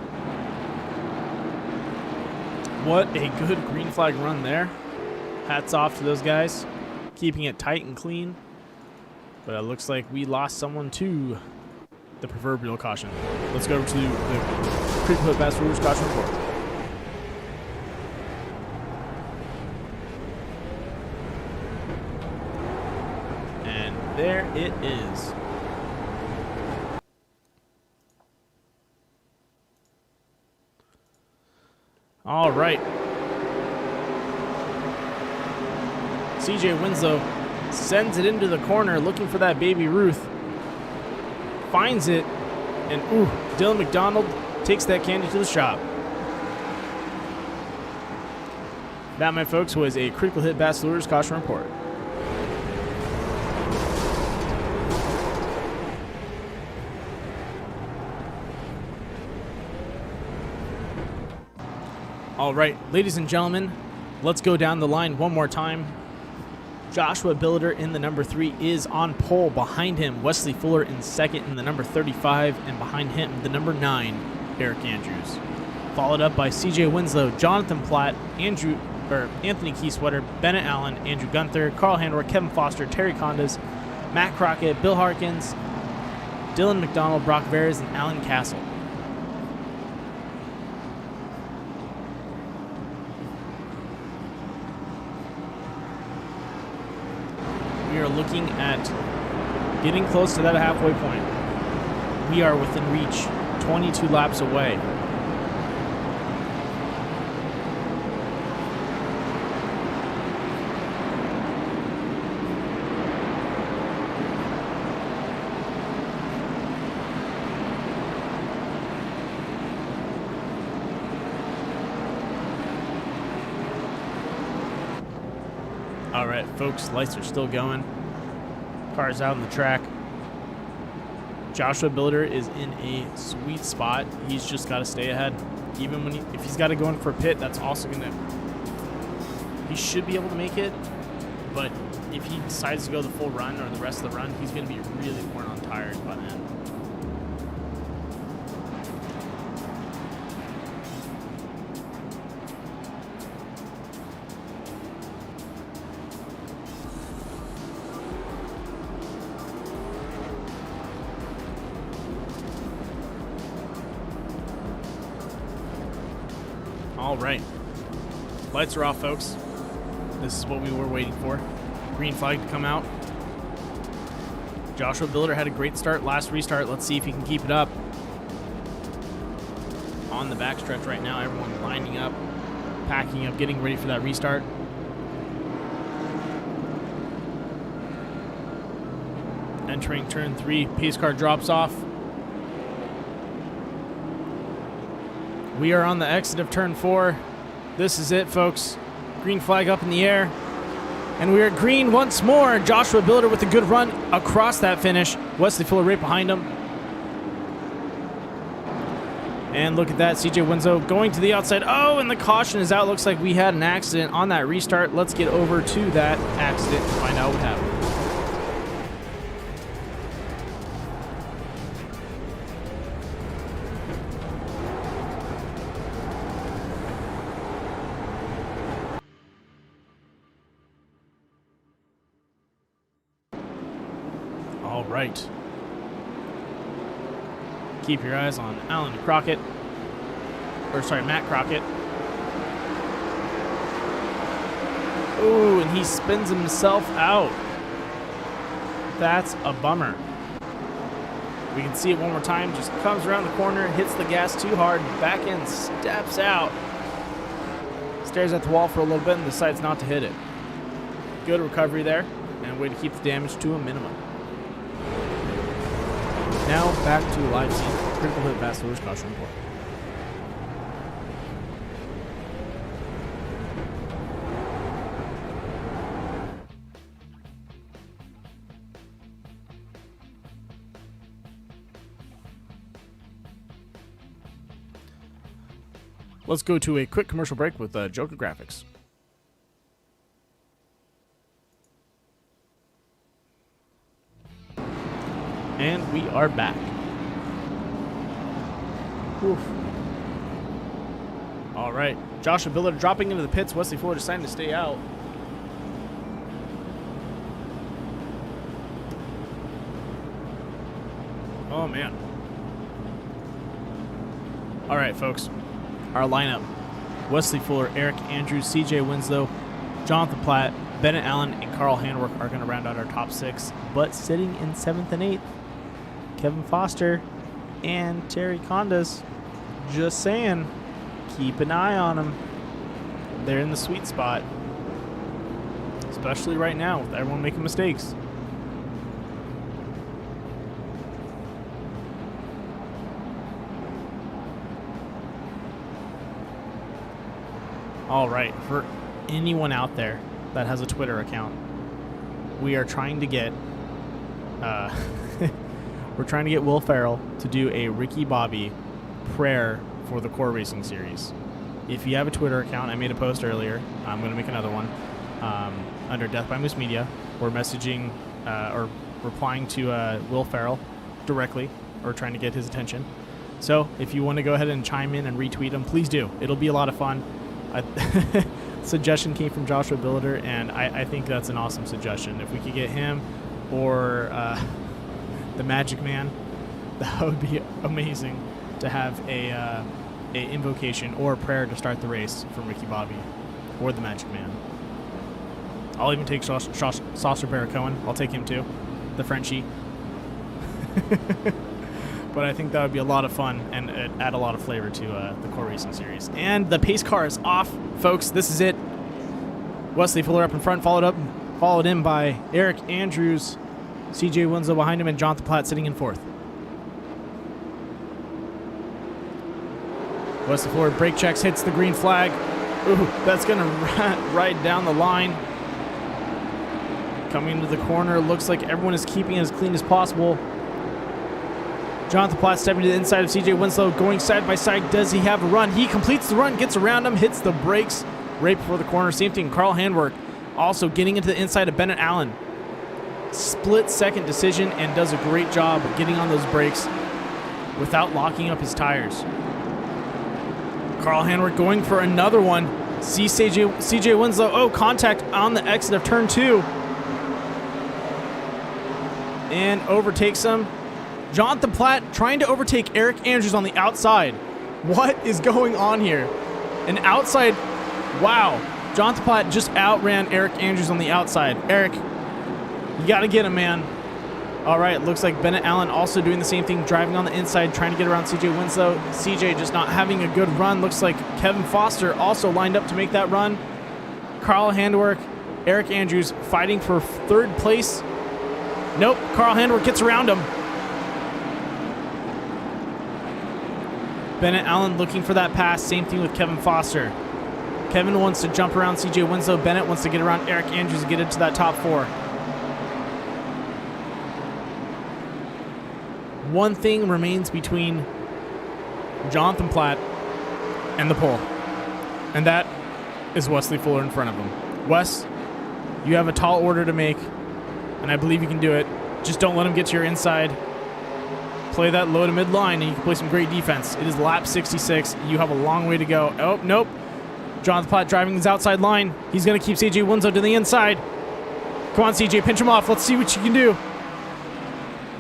What a good green flag run there. Hats off to those guys, keeping it tight and clean. But it looks like we lost someone to the proverbial caution. Let's go over to the Creek Put Bass Rulers caution report. And there it is. All right. CJ Winslow sends it into the corner looking for that Baby Ruth. Finds it, and Dylan McDonald takes that candy to the shop. That, my folks, was a Critical Hit Bass Lures caution report. All right, ladies and gentlemen, let's go down the line one more time. Joshua Billiter in the number 3 is on pole. Behind him, Wesley Fuller in second in the number 35, and behind him, the number 9, Eric Andrews. followed up by CJ Winslow, Jonathan Platt, Anthony Keysweater, Bennett Allen, Andrew Gunther, Carl Handwerk, Kevin Foster, Terry Condas, Matt Crockett, Bill Harkins, Dylan McDonald, Brock Veres, and Alan Castle. We are looking at getting close to that halfway point. We are within reach, 22 laps away. All right, folks, lights are still going. Car's out on the track. Joshua Builder is in a sweet spot. He's just got to stay ahead. Even when if he's got to go in for a pit, that's also going to... He should be able to make it, but if he decides to go the full run or the rest of the run, he's going to be really worn on tires by then. All right. Lights are off, folks. This is what we were waiting for. Green flag to come out. Joshua Builder had a great start last restart. Let's see if he can keep it up. On the backstretch right now, everyone lining up, packing up, getting ready for that restart. Entering turn 3, pace car drops off. We are on the exit of turn 4. This is it, folks. Green flag up in the air. And we are green once more. Joshua Builder with a good run across that finish. Wesley Fuller right behind him. And look at that, CJ Winslow going to the outside. Oh, and the caution is out. Looks like we had an accident on that restart. Let's get over to that accident and find out what happened. All right. Keep your eyes on Alan Crockett. Matt Crockett. Ooh, and he spins himself out. That's a bummer. We can see it one more time. Just comes around the corner, hits the gas too hard, back end steps out. Stares at the wall for a little bit and decides not to hit it. Good recovery there, and a way to keep the damage to a minimum. Now back to live scene. Critical hit Vascular's caution report. Let's go to a quick commercial break with Joker Graphics. And we are back. Oof. All right. Joshua Builder dropping into the pits. Wesley Fuller deciding to stay out. Oh, man. All right, folks. Our lineup. Wesley Fuller, Eric Andrews, CJ Winslow, Jonathan Platt, Bennett Allen, and Carl Handwerk are going to round out our top 6. But sitting in 7th and 8th, Kevin Foster and Terry Condas. Just saying, keep an eye on them. They're in the sweet spot, especially right now with everyone making mistakes. All right, for anyone out there that has a Twitter account, we are trying to get we're trying to get Will Ferrell to do a Ricky Bobby prayer for the Core Racing Series. If you have a Twitter account, I made a post earlier. I'm going to make another one under Death by Moose Media. We're messaging or replying to Will Ferrell directly, or trying to get his attention, So if you want to go ahead and chime in and retweet them, please do. It'll be a lot of fun. Suggestion came from Joshua Billiter, and I think that's an awesome suggestion. If we could get him or the Magic Man, that would be amazing to have a invocation or a prayer to start the race from Ricky Bobby or the Magic Man. I'll even take Saucer Bear Cohen. I'll take him too, the Frenchie. But I think that would be a lot of fun and add a lot of flavor to the core racing series. And the pace car is off, folks. This is it. Wesley Fuller up in front, followed in by Eric Andrews, CJ Winslow behind him, and Jonathan Platt sitting in fourth. Wesley Fuller brake checks, hits the green flag. Ooh, that's going to ride down the line. Coming into the corner, looks like everyone is keeping it as clean as possible. Jonathan Platt stepping to the inside of CJ Winslow, going side by side. Does he have a run? He completes the run, gets around him, hits the brakes right before the corner. Same thing, Carl Handwerk also getting into the inside of Bennett Allen. Split-second decision and does a great job of getting on those brakes without locking up his tires. Carl Handwerk going for another one. Sees CJ Winslow. Oh, contact on the exit of turn 2. And overtakes him. Jonathan Platt trying to overtake Eric Andrews on the outside. What is going on here? An outside. Wow. Jonathan Platt just outran Eric Andrews on the outside. Eric, you got to get him, man. All right, looks like Bennett Allen also doing the same thing, driving on the inside, trying to get around CJ Winslow. CJ just not having a good run. Looks like Kevin Foster also lined up to make that run. Carl Handwerk, Eric Andrews fighting for third place. Nope, Carl Handwerk gets around him. Bennett Allen looking for that pass. Same thing with Kevin Foster. Kevin wants to jump around CJ Winslow. Bennett wants to get around Eric Andrews and get into that top 4. One thing remains between Jonathan Platt and the pole, and that is Wesley Fuller in front of him. Wes, you have a tall order to make, and I believe you can do it. Just don't let him get to your inside. Play that low to mid line, and you can play some great defense. It is lap 66. You have a long way to go. Oh, nope. Jonathan Platt driving his outside line. He's going to keep CJ Winslow to the inside. Come on, CJ, pinch him off. Let's see what you can do.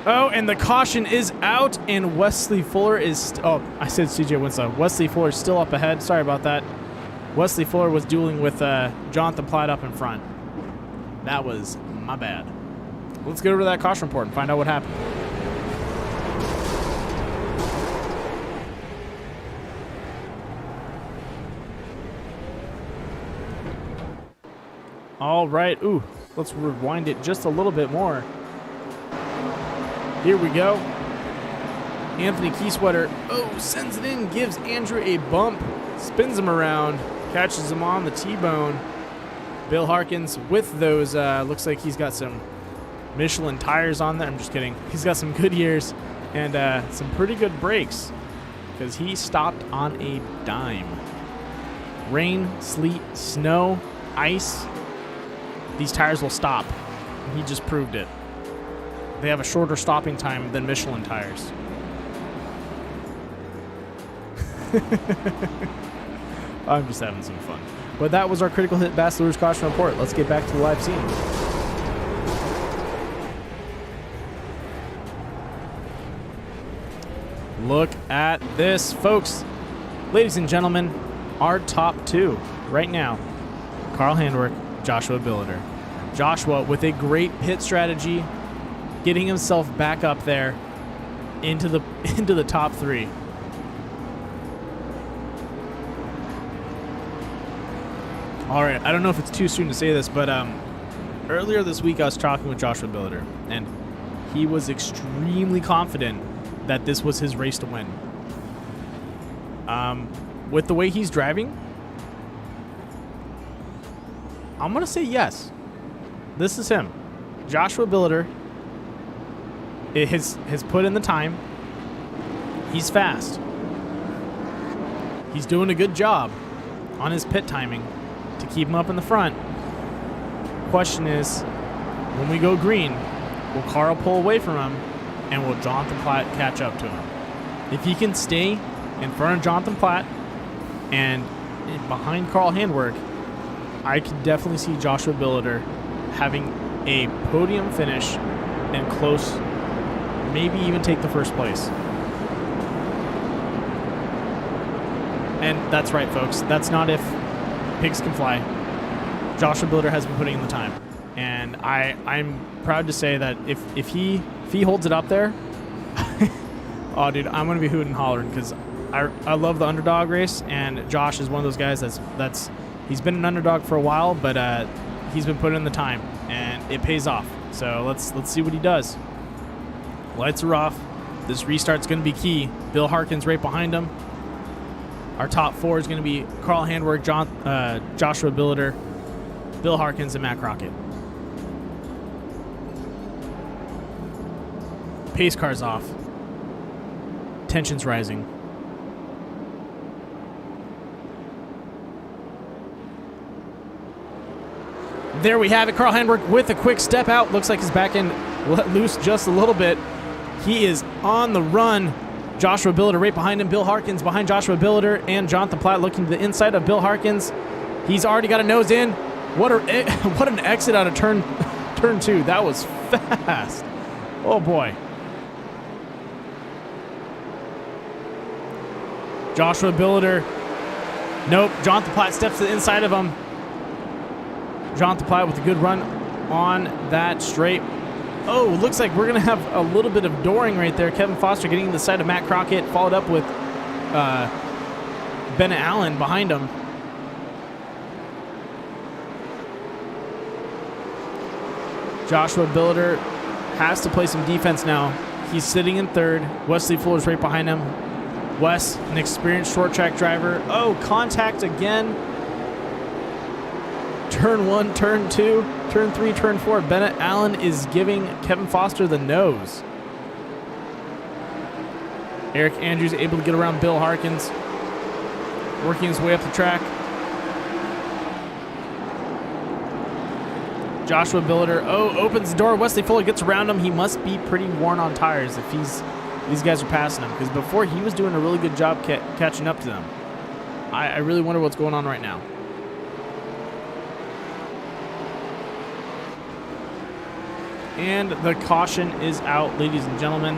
Oh, and the caution is out, and Wesley Fuller is... Oh, I said CJ Winslow. Wesley Fuller is still up ahead. Sorry about that. Wesley Fuller was dueling with Jonathan Platt up in front. That was my bad. Let's get over to that caution report and find out what happened. All right. Ooh, let's rewind it just a little bit more. Here we go. Anthony Keysweater, sends it in, gives Andrew a bump, spins him around, catches him on the T-bone. Bill Harkins with those, looks like he's got some Michelin tires on there. I'm just kidding. He's got some Goodyears and some pretty good brakes because he stopped on a dime. Rain, sleet, snow, ice. These tires will stop. He just proved it. They have a shorter stopping time than Michelin tires. I'm just having some fun. But that was our critical hit Bass Lures Caution Report. Let's get back to the live scene. Look at this, folks. Ladies and gentlemen, our top 2 right now. Carl Handwerk, Joshua Billiter. Joshua with a great pit strategy, getting himself back up there into the top 3. All right, I don't know if it's too soon to say this, but earlier this week I was talking with Joshua Billiter, and he was extremely confident that this was his race to win. With the way he's driving, I'm going to say yes. This is him. Joshua Billiter has put in the time. He's fast. He's doing a good job on his pit timing to keep him up in the front. Question is, when we go green, will Carl pull away from him, and will Jonathan Platt catch up to him? if he can stay in front of Jonathan Platt and behind Carl Handwerk, I can definitely see Joshua Billiter having a podium finish and close, maybe even take the first place. And that's right, folks. That's not if pigs can fly. Joshua Billiter has been putting in the time. And I'm proud to say that if he holds it up there, oh, dude, I'm going to be hooting and hollering because I love the underdog race, and Josh is one of those guys that's he's been an underdog for a while, but he's been putting in the time, and it pays off. So let's see what he does. Lights are off. This restart's going to be key. Bill Harkins right behind him. Our top four is going to be Carl Handwerk, Joshua Billiter, Bill Harkins, and Matt Crockett. Pace car's off. Tension's rising. There we have it. Carl Handwerk with a quick step out. Looks like his back end let loose just a little bit. He is on the run. Joshua Billiter right behind him. Bill Harkins behind Joshua Billiter, and Jonathan Platt looking to the inside of Bill Harkins. He's already got a nose in. What an exit out of turn two. That was fast. Oh boy. Joshua Billiter. Nope. Jonathan Platt steps to the inside of him. Jonathan Platt with a good run on that straight. Oh, looks like we're going to have a little bit of dooring right there. Kevin Foster getting to the side of Matt Crockett, followed up with Bennett Allen behind him. Joshua Billiter has to play some defense now. He's sitting in third. Wesley Fuller's right behind him. Wes, an experienced short track driver. Oh, contact again. Turn 1, turn 2, turn 3, turn 4. Bennett Allen is giving Kevin Foster the nose. Eric Andrews able to get around Bill Harkins, working his way up the track. Joshua Billiter, opens the door. Wesley Fuller gets around him. He must be pretty worn on tires if these guys are passing him, because before he was doing a really good job catching up to them. I really wonder what's going on right now. And the caution is out, ladies and gentlemen.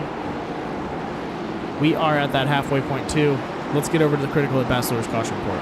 We are at that halfway point too. Let's get over to the critical at Bachelor's caution report.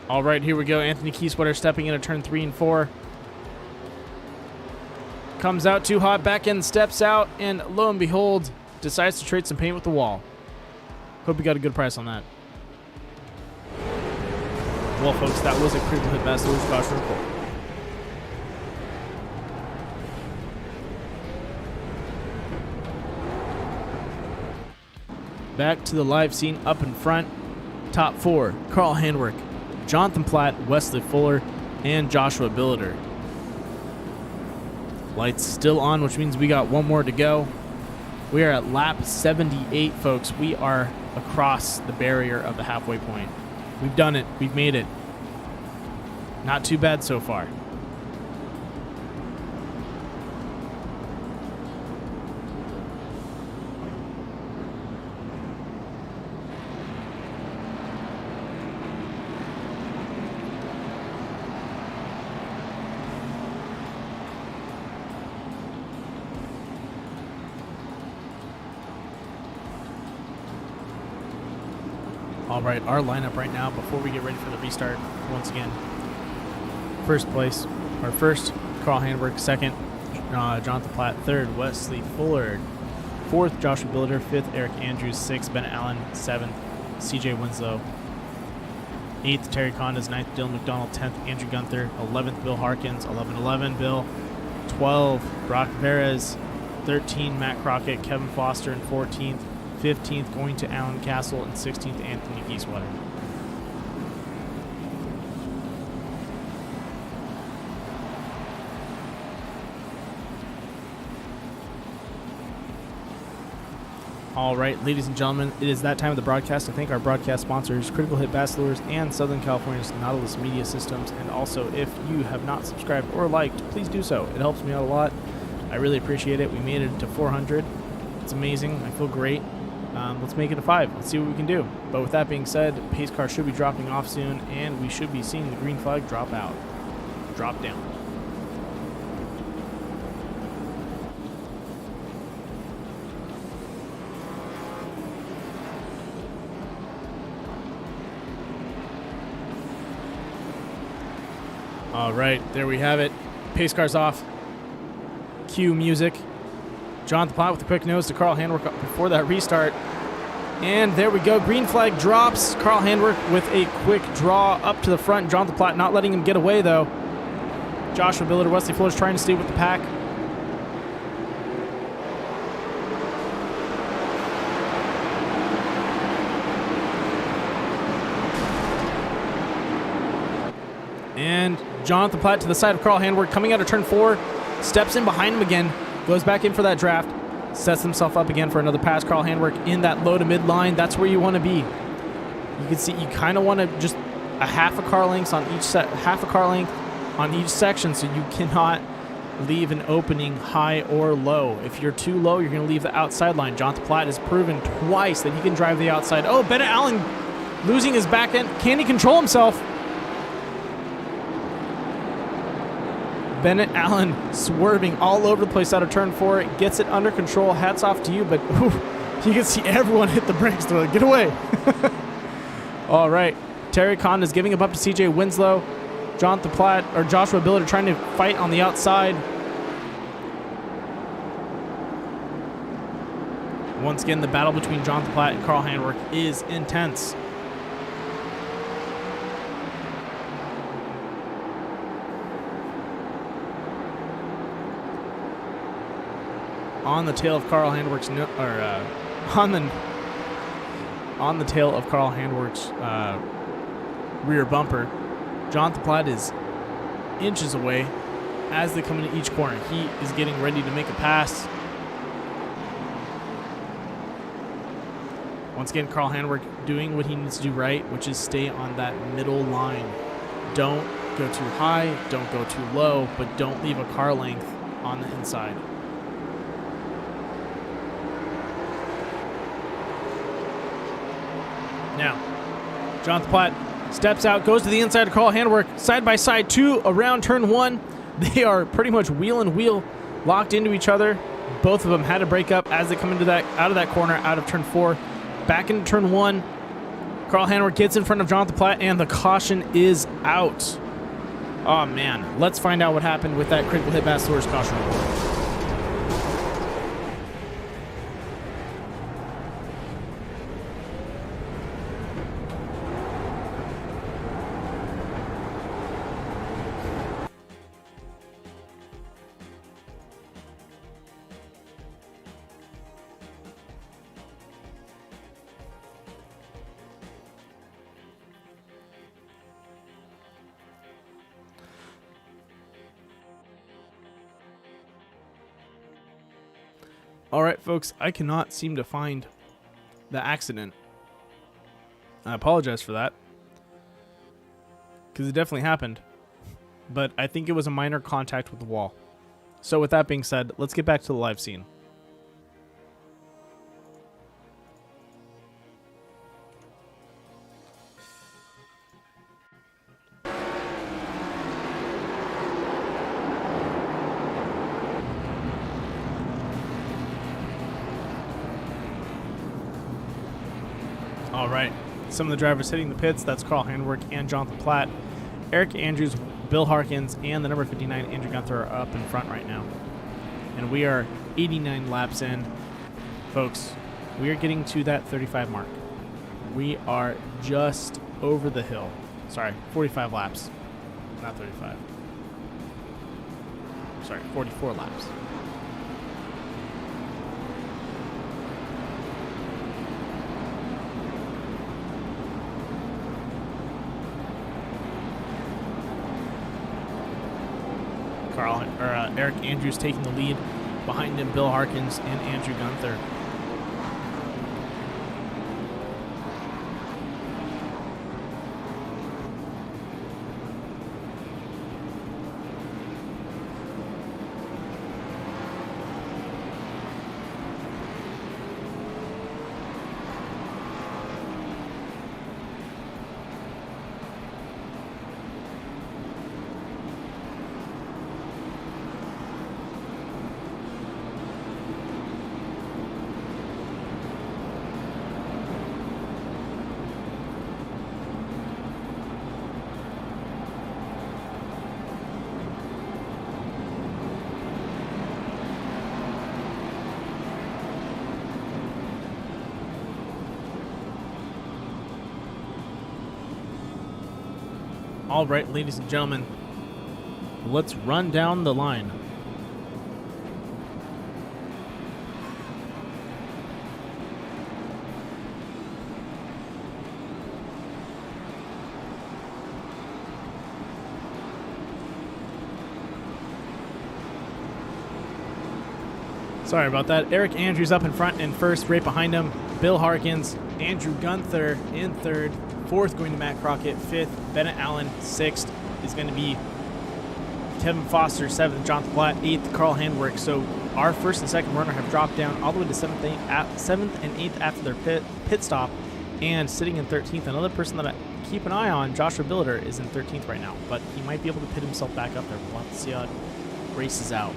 All right, here we go. Anthony Keysweater stepping into turn 3 and 4. Comes out too hot, back end steps out, and lo and behold, decides to trade some paint with the wall. Hope you got a good price on that. Well, folks, that was a critical hit Bachelor's caution report. Back to the live scene up in front. Top 4, Carl Handwerk, Jonathan Platt, Wesley Fuller, and Joshua Billiter. Lights still on, which means we got one more to go. We are at lap 78, folks. We are across the barrier of the halfway point. We've done it. We've made it. Not too bad so far. All right, our lineup right now before we get ready for the restart. Once again, first, Carl Handwerk. Second, Jonathan Platt. Third, Wesley Fuller. Fourth, Joshua Billiter. Fifth, Eric Andrews. Sixth, Bennett Allen. Seventh, CJ Winslow. 8th, Terry Condas. 9th, Dylan McDonald. 10th, Andrew Gunther. 11th, Bill Harkins. 11-11, Bill. 12, Brock Perez. 13, Matt Crockett. Kevin Foster in 14th. 15th, going to Alan Castle. And 16th, Anthony Gieswetter. All right, ladies and gentlemen, it is that time of the broadcast. I thank our broadcast sponsors, Critical Hit Bass Lures and Southern California's Nautilus Media Systems. And also, if you have not subscribed or liked, please do so. It helps me out a lot. I really appreciate it. We made it to 400. It's amazing. I feel great. Let's make it a 5. Let's see what we can do. But with that being said, pace car should be dropping off soon, and we should be seeing the green flag drop down. All right, there we have it. Pace car's off. Cue music. Jonathan Platt with a quick nose to Carl Handwerk before that restart. And there we go. Green flag drops. Carl Handwerk with a quick draw up to the front. Jonathan Platt not letting him get away, though. Joshua Billiter, Wesley Fuller's trying to stay with the pack. And Jonathan Platt to the side of Carl Handwerk, coming out of turn 4, steps in behind him again, goes back in for that draft, sets himself up again for another pass. Carl Handwerk in that low to mid line. That's where you want to be. You can see you kind of want to just a half a car length on each section, so you cannot leave an opening high or low. If you're too low, you're going to leave the outside line. Jonathan Platt has proven twice that he can drive the outside. Oh, Bennett Allen losing his back end. Can he control himself? Bennett Allen swerving all over the place out of turn 4. Gets it under control. Hats off to you, but you can see everyone hit the brakes. They're like, get away. All right. Terry Conn is giving it up to CJ Winslow. Jonathan Platt, or Joshua Billiter trying to fight on the outside. Once again, the battle between Jonathan Platt and Carl Handwerk is intense. On the tail of Carl Handwerk's on the tail of Carl Handwerk's rear bumper, Jonathan Platt is inches away as they come into each corner. He is getting ready to make a pass. Once again, Carl Handwerk doing what he needs to do right, which is stay on that middle line. Don't go too high, don't go too low, but don't leave a car length on the inside. Now, Jonathan Platt steps out, goes to the inside of Carl Handwerk, side by side, 2 around turn 1. They are pretty much wheel and wheel locked into each other. Both of them had to break up as they come into that out of that corner, out of turn 4, back into turn 1. Carl Handwerk gets in front of Jonathan Platt, and the caution is out. Oh man, let's find out what happened with that critical hit Bass Lures caution. All right, folks, I cannot seem to find the accident. I apologize for that, because it definitely happened, but I think it was a minor contact with the wall. So with that being said, let's get back to the live scene. All right, some of the drivers hitting the pits. That's Carl Handwerk and Jonathan Platt. Eric Andrews, Bill Harkins, and the number 59, Andrew Gunther, are up in front right now. And we are 89 laps in. Folks, we are getting to that 35 mark. We are just over the hill. Sorry, 45 laps. Not 35. Sorry, 44 laps. Eric Andrews taking the lead. Behind him, Bill Harkins and Andrew Gunther. All right, ladies and gentlemen, let's run down the line. Sorry about that. Eric Andrews up in front and first, right behind him, Bill Harkins, Andrew Gunther in third, fourth going to Matt Crockett, fifth, Bennett Allen, sixth is going to be Kevin Foster, seventh, Jonathan Platt, eighth, Carl Handwerk. So our first and second runner have dropped down all the way to seventh and eighth after their pit stop, and sitting in 13th. Another person that I keep an eye on, Joshua Billiter, is in 13th right now, but he might be able to pit himself back up there. We'll have to see how it races out.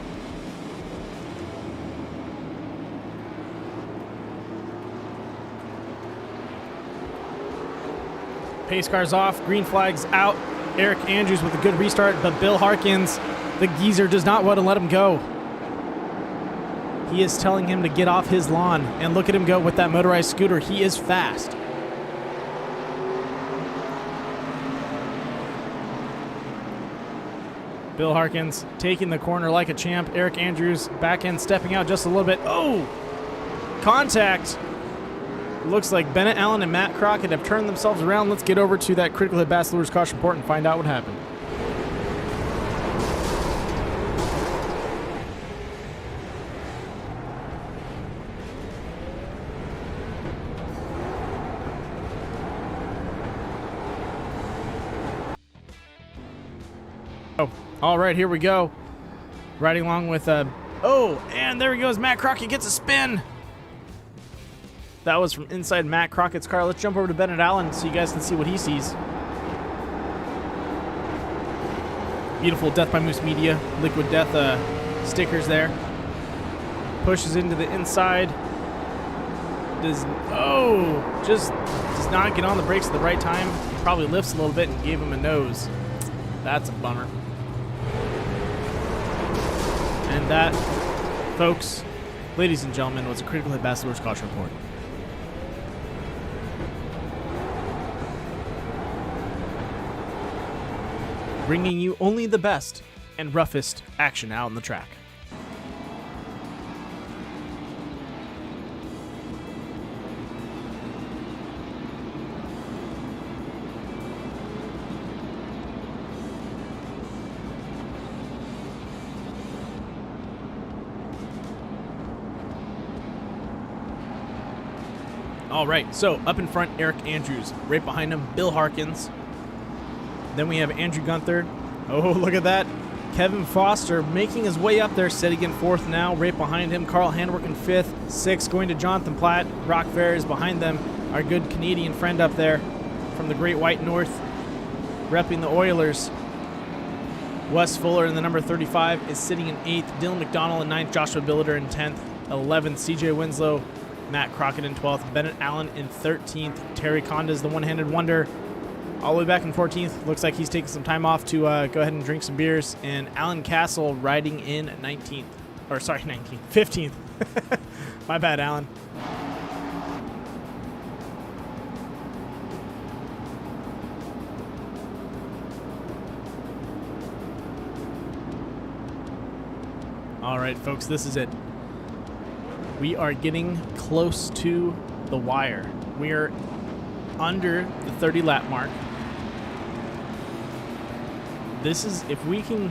Pace car's off, green flag's out. Eric Andrews with a good restart, but Bill Harkins, the geezer, does not want to let him go. He is telling him to get off his lawn, and look at him go with that motorized scooter. He is fast. Bill Harkins taking the corner like a champ. Eric Andrews back end stepping out just a little bit. Oh! Contact! Looks like Bennett Allen and Matt Crockett have turned themselves around. Let's get over to that critical hit bachelor's caution report and find out what happened. Oh, all right, here we go. Riding along with, oh, and there he goes. Matt Crockett gets a spin. That was from inside Matt Crockett's car. Let's jump over to Bennett Allen so you guys can see what he sees. Beautiful Death by Moose Media Liquid Death stickers there. Pushes into the inside. Just does not get on the brakes at the right time. Probably lifts a little bit and gave him a nose. That's a bummer. And that, folks, ladies and gentlemen, was a critical hit bachelor's caution report. Bringing you only the best and roughest action out on the track. All right, so up in front, Eric Andrews. Right behind him, Bill Harkins. Then we have Andrew Gunther. Oh, look at that. Kevin Foster making his way up there, sitting in fourth now. Right behind him, Carl Handwerk in fifth. Sixth going to Jonathan Platt. Brock Fair is behind them. Our good Canadian friend up there from the Great White North, repping the Oilers. Wes Fuller in the number 35 is sitting in 8th. Dylan McDonald in 9th. Joshua Billiter in 10th. 11th, CJ Winslow. Matt Crockett in 12th. Bennett Allen in 13th. Terry Conda's the one-handed wonder. All the way back in 14th. Looks like he's taking some time off to go ahead and drink some beers. And Alan Castle riding in 19th. Or, sorry, 19th. 15th. My bad, Alan. All right, folks, this is it. We are getting close to the wire. We are under the 30 lap mark. This is, if we can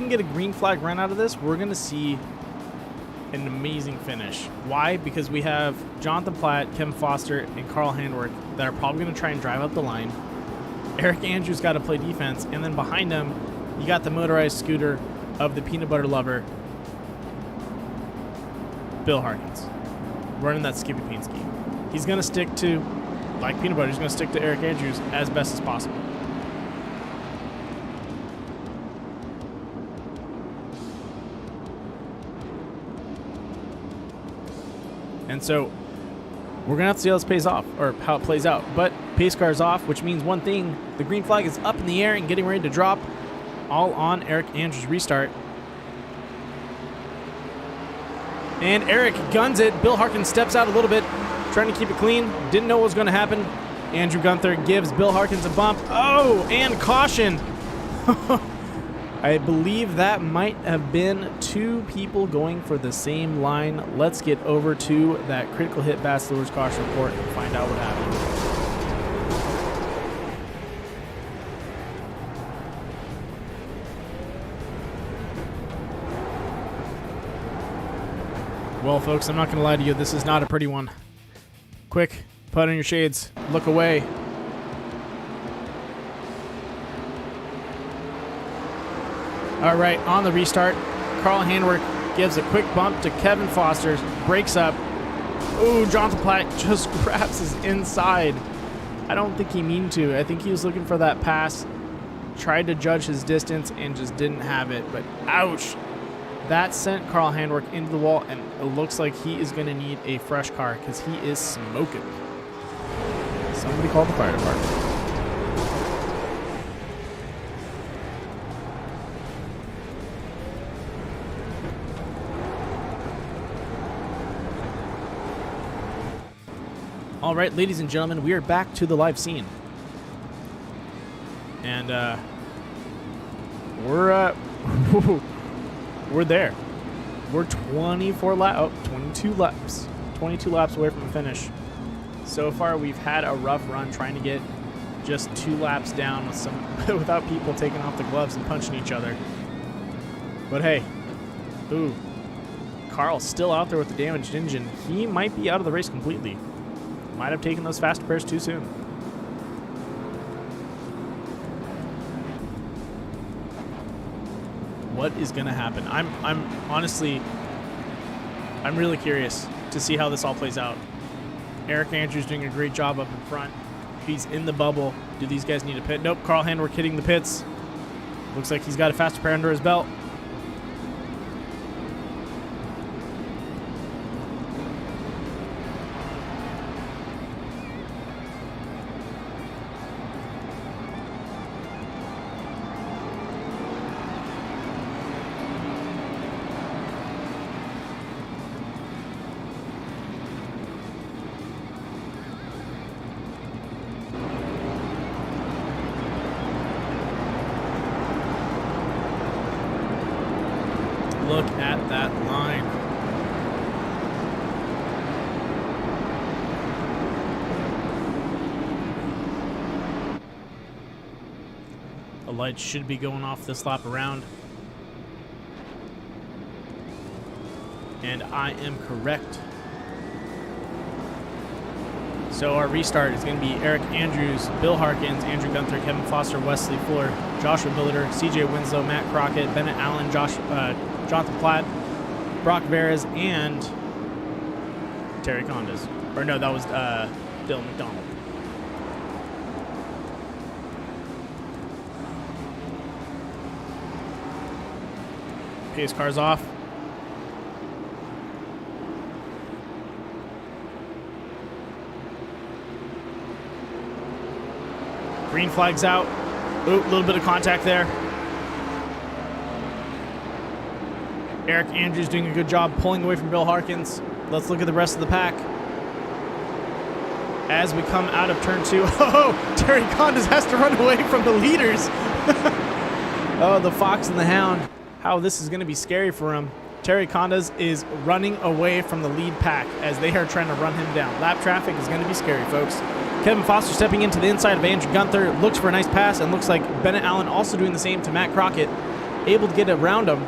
get a green flag run out of this, we're going to see an amazing finish. Why? Because we have Jonathan Platt, Kevin Foster, and Carl Handwerk that are probably going to try and drive up the line. Eric Andrews got to play defense, and then behind him, you got the motorized scooter of the peanut butter lover, Bill Harkins, running that Skippy Bean scheme. He's going to stick to, like peanut butter, he's going to stick to Eric Andrews as best as possible. And so we're going to have to see how this pays off, or how it plays out. But pace car is off, which means one thing. The green flag is up in the air and getting ready to drop, all on Eric Andrews' restart. And Eric guns it. Bill Harkins steps out a little bit, trying to keep it clean. Didn't know what was going to happen. Andrew Gunther gives Bill Harkins a bump. Oh, and caution. I believe that might have been two people going for the same line. Let's get over to that critical hit Bass Lures caution report and find out what happened. Well, folks, I'm not going to lie to you. This is not a pretty one. Quick, put on your shades. Look away. All right, on the restart, Carl Handwerk gives a quick bump to Kevin Foster, breaks up. Ooh, Jonathan Platt just grabs his inside. I don't think he meant to. I think he was looking for that pass, tried to judge his distance, and just didn't have it. But ouch. That sent Carl Handwerk into the wall, and it looks like he is going to need a fresh car because he is smoking. Somebody call the fire department. All right, ladies and gentlemen, we are back to the live scene. And we're there. We're 22 laps away from the finish. So far, we've had a rough run trying to get just 2 laps down with without people taking off the gloves and punching each other. But hey, ooh, Carl's still out there with the damaged engine. He might be out of the race completely. Might have taken those fast repairs too soon. What is going to happen? I'm honestly, I'm really curious to see how this all plays out. Eric Andrews doing a great job up in front. He's in the bubble. Do these guys need a pit? Nope. Carl Handwerk hitting the pits. Looks like he's got a fast repair under his belt. Look at that line. The lights should be going off this lap around. And I am correct. So our restart is going to be Eric Andrews, Bill Harkins, Andrew Gunther, Kevin Foster, Wesley Fuller, Joshua Billiter, CJ Winslow, Matt Crockett, Bennett Allen, Jonathan Platt, Brock Veras, and Terry Condas. Or no, that was Dylan McDonald. Pace car's off. Green flag's out. Ooh, a little bit of contact there. Eric Andrews doing a good job pulling away from Bill Harkins. Let's look at the rest of the pack. As we come out of turn 2. Oh, Terry Condas has to run away from the leaders. Oh, the Fox and the Hound. How this is going to be scary for him. Terry Condas is running away from the lead pack as they are trying to run him down. Lap traffic is going to be scary, folks. Kevin Foster stepping into the inside of Andrew Gunther, looks for a nice pass, and looks like Bennett Allen also doing the same to Matt Crockett, able to get around him.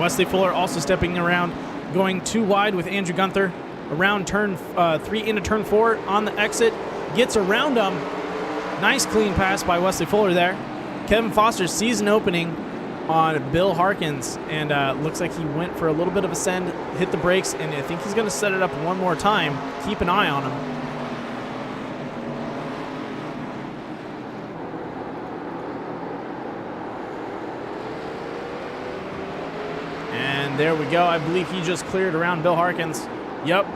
Wesley Fuller also stepping around, going too wide with Andrew Gunther, around turn 3 into turn 4 on the exit, gets around him. Nice clean pass by Wesley Fuller there. Kevin Foster sees an opening on Bill Harkins, and looks like he went for a little bit of a send, hit the brakes, and I think he's going to set it up one more time. Keep an eye on him. And there we go. I believe he just cleared around Bill Harkins. Yep.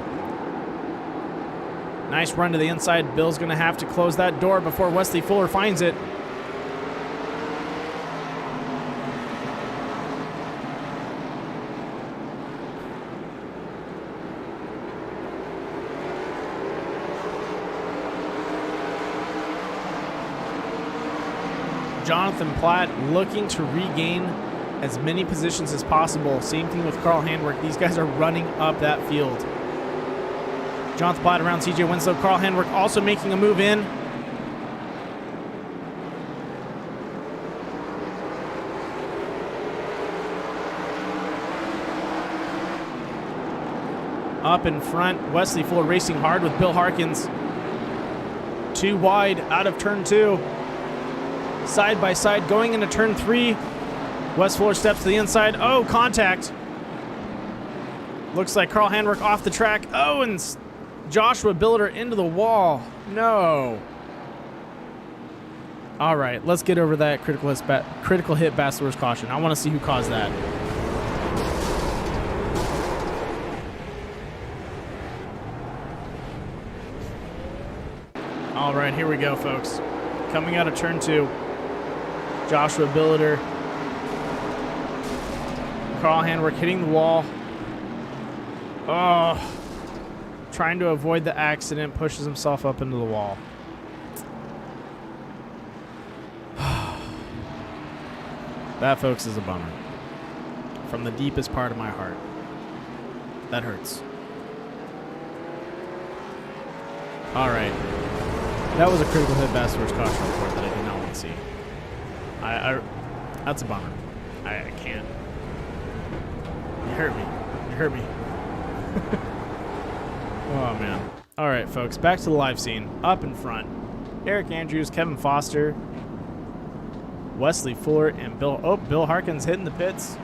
Nice run to the inside. Bill's going to have to close that door before Wesley Fuller finds it. Jonathan Platt looking to regain as many positions as possible. Same thing with Carl Handwerk. These guys are running up that field. Jonathan Platt around CJ Winslow. Carl Handwerk also making a move in. Up in front, Wesley Fuller racing hard with Bill Harkins. Too wide out of turn 2. Side by side going into turn 3. Wes Fuller steps to the inside. Oh, contact. Looks like Carl Handwerk off the track. Oh, and Joshua Billiter into the wall. No. All right, let's get over that critical hit Bachelor's caution. I want to see who caused that. All right, here we go, folks. Coming out of turn 2. Joshua Billiter. Carl Handwerk hitting the wall. Oh. Trying to avoid the accident, pushes himself up into the wall. That, folks, is a bummer. From the deepest part of my heart. That hurts. All right. That was a critical hit Bachelor's caution report that I did not want to see. That's a bummer. I can't. You hurt me. You hurt me. Oh, man. All right, folks. Back to the live scene. Up in front. Eric Andrews, Kevin Foster, Wesley Fuller, and Bill Harkins hitting the pits.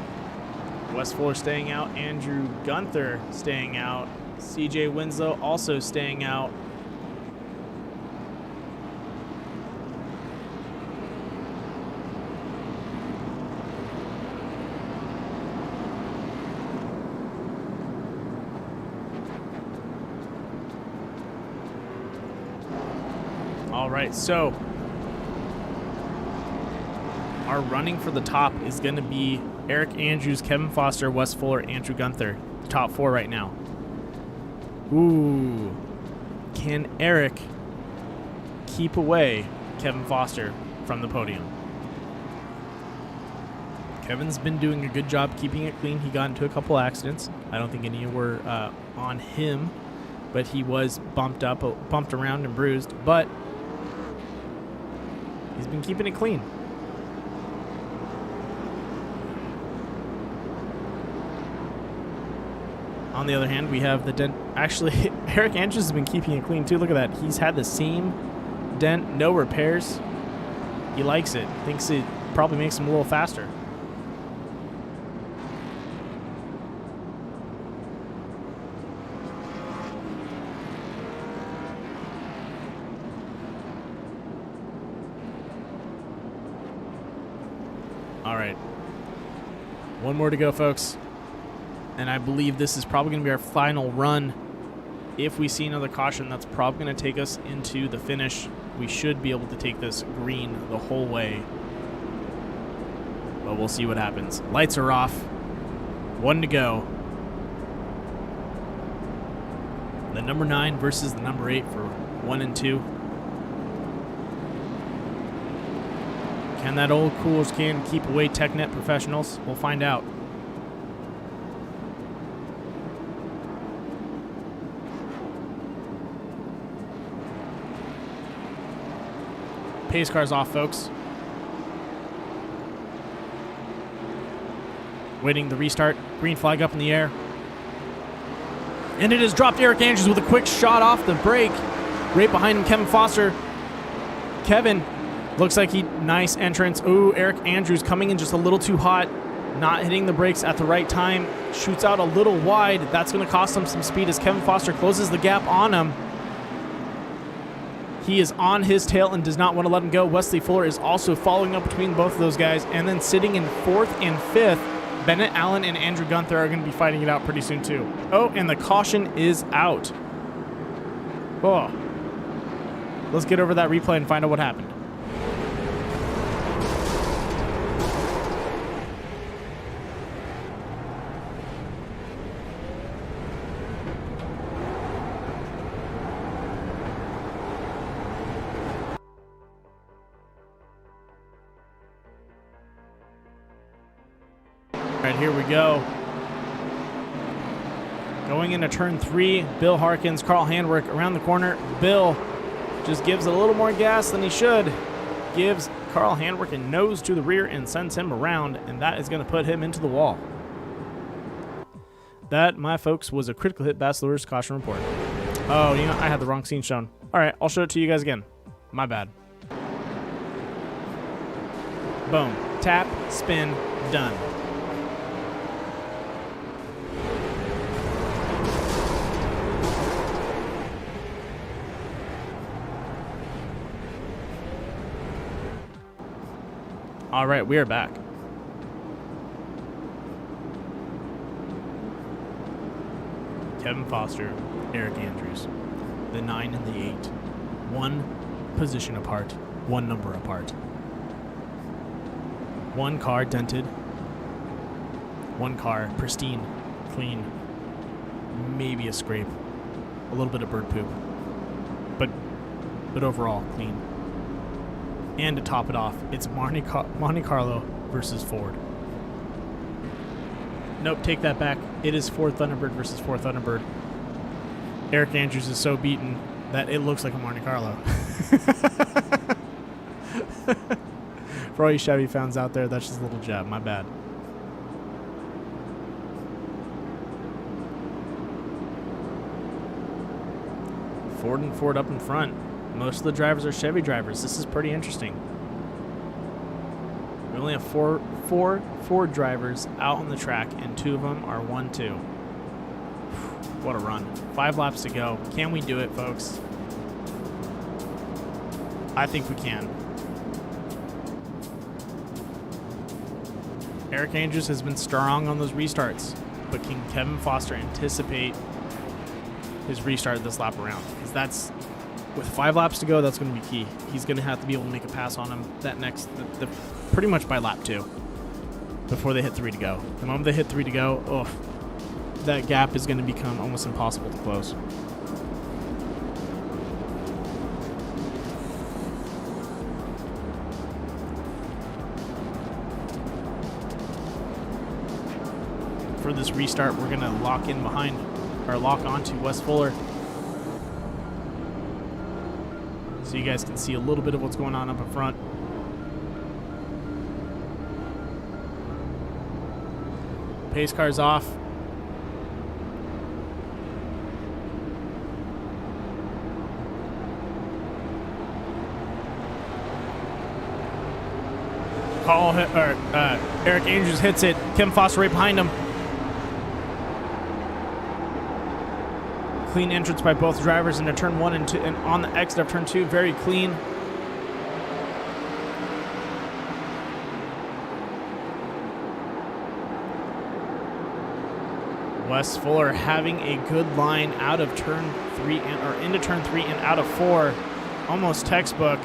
Wes Fuller staying out. Andrew Gunther staying out. CJ Winslow also staying out. All right, so our running for the top is going to be Eric Andrews, Kevin Foster, Wes Fuller, Andrew Gunther. The top 4 right now. Ooh. Can Eric keep away Kevin Foster from the podium? Kevin's been doing a good job keeping it clean. He got into a couple accidents. I don't think any were on him, but he was bumped around and bruised. But he's been keeping it clean. On the other hand, we have the dent. Actually, Eric Andrews has been keeping it clean too. Look at that. He's had the same dent, no repairs. He likes it. Thinks it probably makes him a little faster. All right. One more to go, folks. And I believe this is probably going to be our final run. If we see another caution, that's probably going to take us into the finish. We should be able to take this green the whole way. But we'll see what happens. Lights are off. 1 to go. The number 9 versus the number 8 for 1 and 2. Can that old Coolers can keep away TechNet professionals? We'll find out. Pace car's off, folks. Waiting the restart. Green flag up in the air. And it has dropped Eric Andrews with a quick shot off the brake. Right behind him, Kevin Foster. Kevin looks like nice entrance. Ooh, Eric Andrews coming in just a little too hot. Not hitting the brakes at the right time. Shoots out a little wide. That's going to cost him some speed as Kevin Foster closes the gap on him. He is on his tail and does not want to let him go. Wesley Fuller is also following up between both of those guys. And then sitting in 4th and 5th, Bennett Allen and Andrew Gunther are going to be fighting it out pretty soon too. Oh, and the caution is out. Oh. Let's get over that replay and find out what happened. All right, here we go. Going into turn 3, Bill Harkins, Carl Handwerk around the corner. Bill just gives a little more gas than he should. Gives Carl Handwerk a nose to the rear and sends him around, and that is going to put him into the wall. That, my folks, was a critical hit Bachelor's caution report. Oh, you know, I had the wrong scene shown. All right, I'll show it to you guys again. My bad. Boom. Tap, spin, done. All right, we are back. Kevin Foster, Eric Andrews, the 9 and the 8. One position apart, one number apart. One car dented. One car pristine, clean. Maybe a scrape. A little bit of bird poop. But overall, clean. And to top it off, it's Monte Carlo versus Ford. Nope, take that back. It is Ford Thunderbird versus Ford Thunderbird. Eric Andrews is so beaten that it looks like a Monte Carlo. For all you Chevy fans out there, that's just a little jab. My bad. Ford and Ford up in front. Most of the drivers are Chevy drivers. This is pretty interesting. We only have four Ford drivers out on the track, and 2 of them are 1-2. What a run. 5 laps to go. Can we do it, folks? I think we can. Eric Andrews has been strong on those restarts, but can Kevin Foster anticipate his restart this lap around? Because that's... With 5 laps to go, that's going to be key. He's going to have to be able to make a pass on him pretty much by lap 2 before they hit 3 to go. The moment they hit 3 to go, that gap is going to become almost impossible to close. For this restart, we're going to lock onto Wes Fuller. So you guys can see a little bit of what's going on up in front. Pace car's off. Eric Andrews hits it. Kevin Foster right behind him. Clean entrance by both drivers into turn 1 and 2, and on the exit of turn 2, very clean. Wes Fuller having a good line out of turn 3 into turn 3 and out of 4, almost textbook.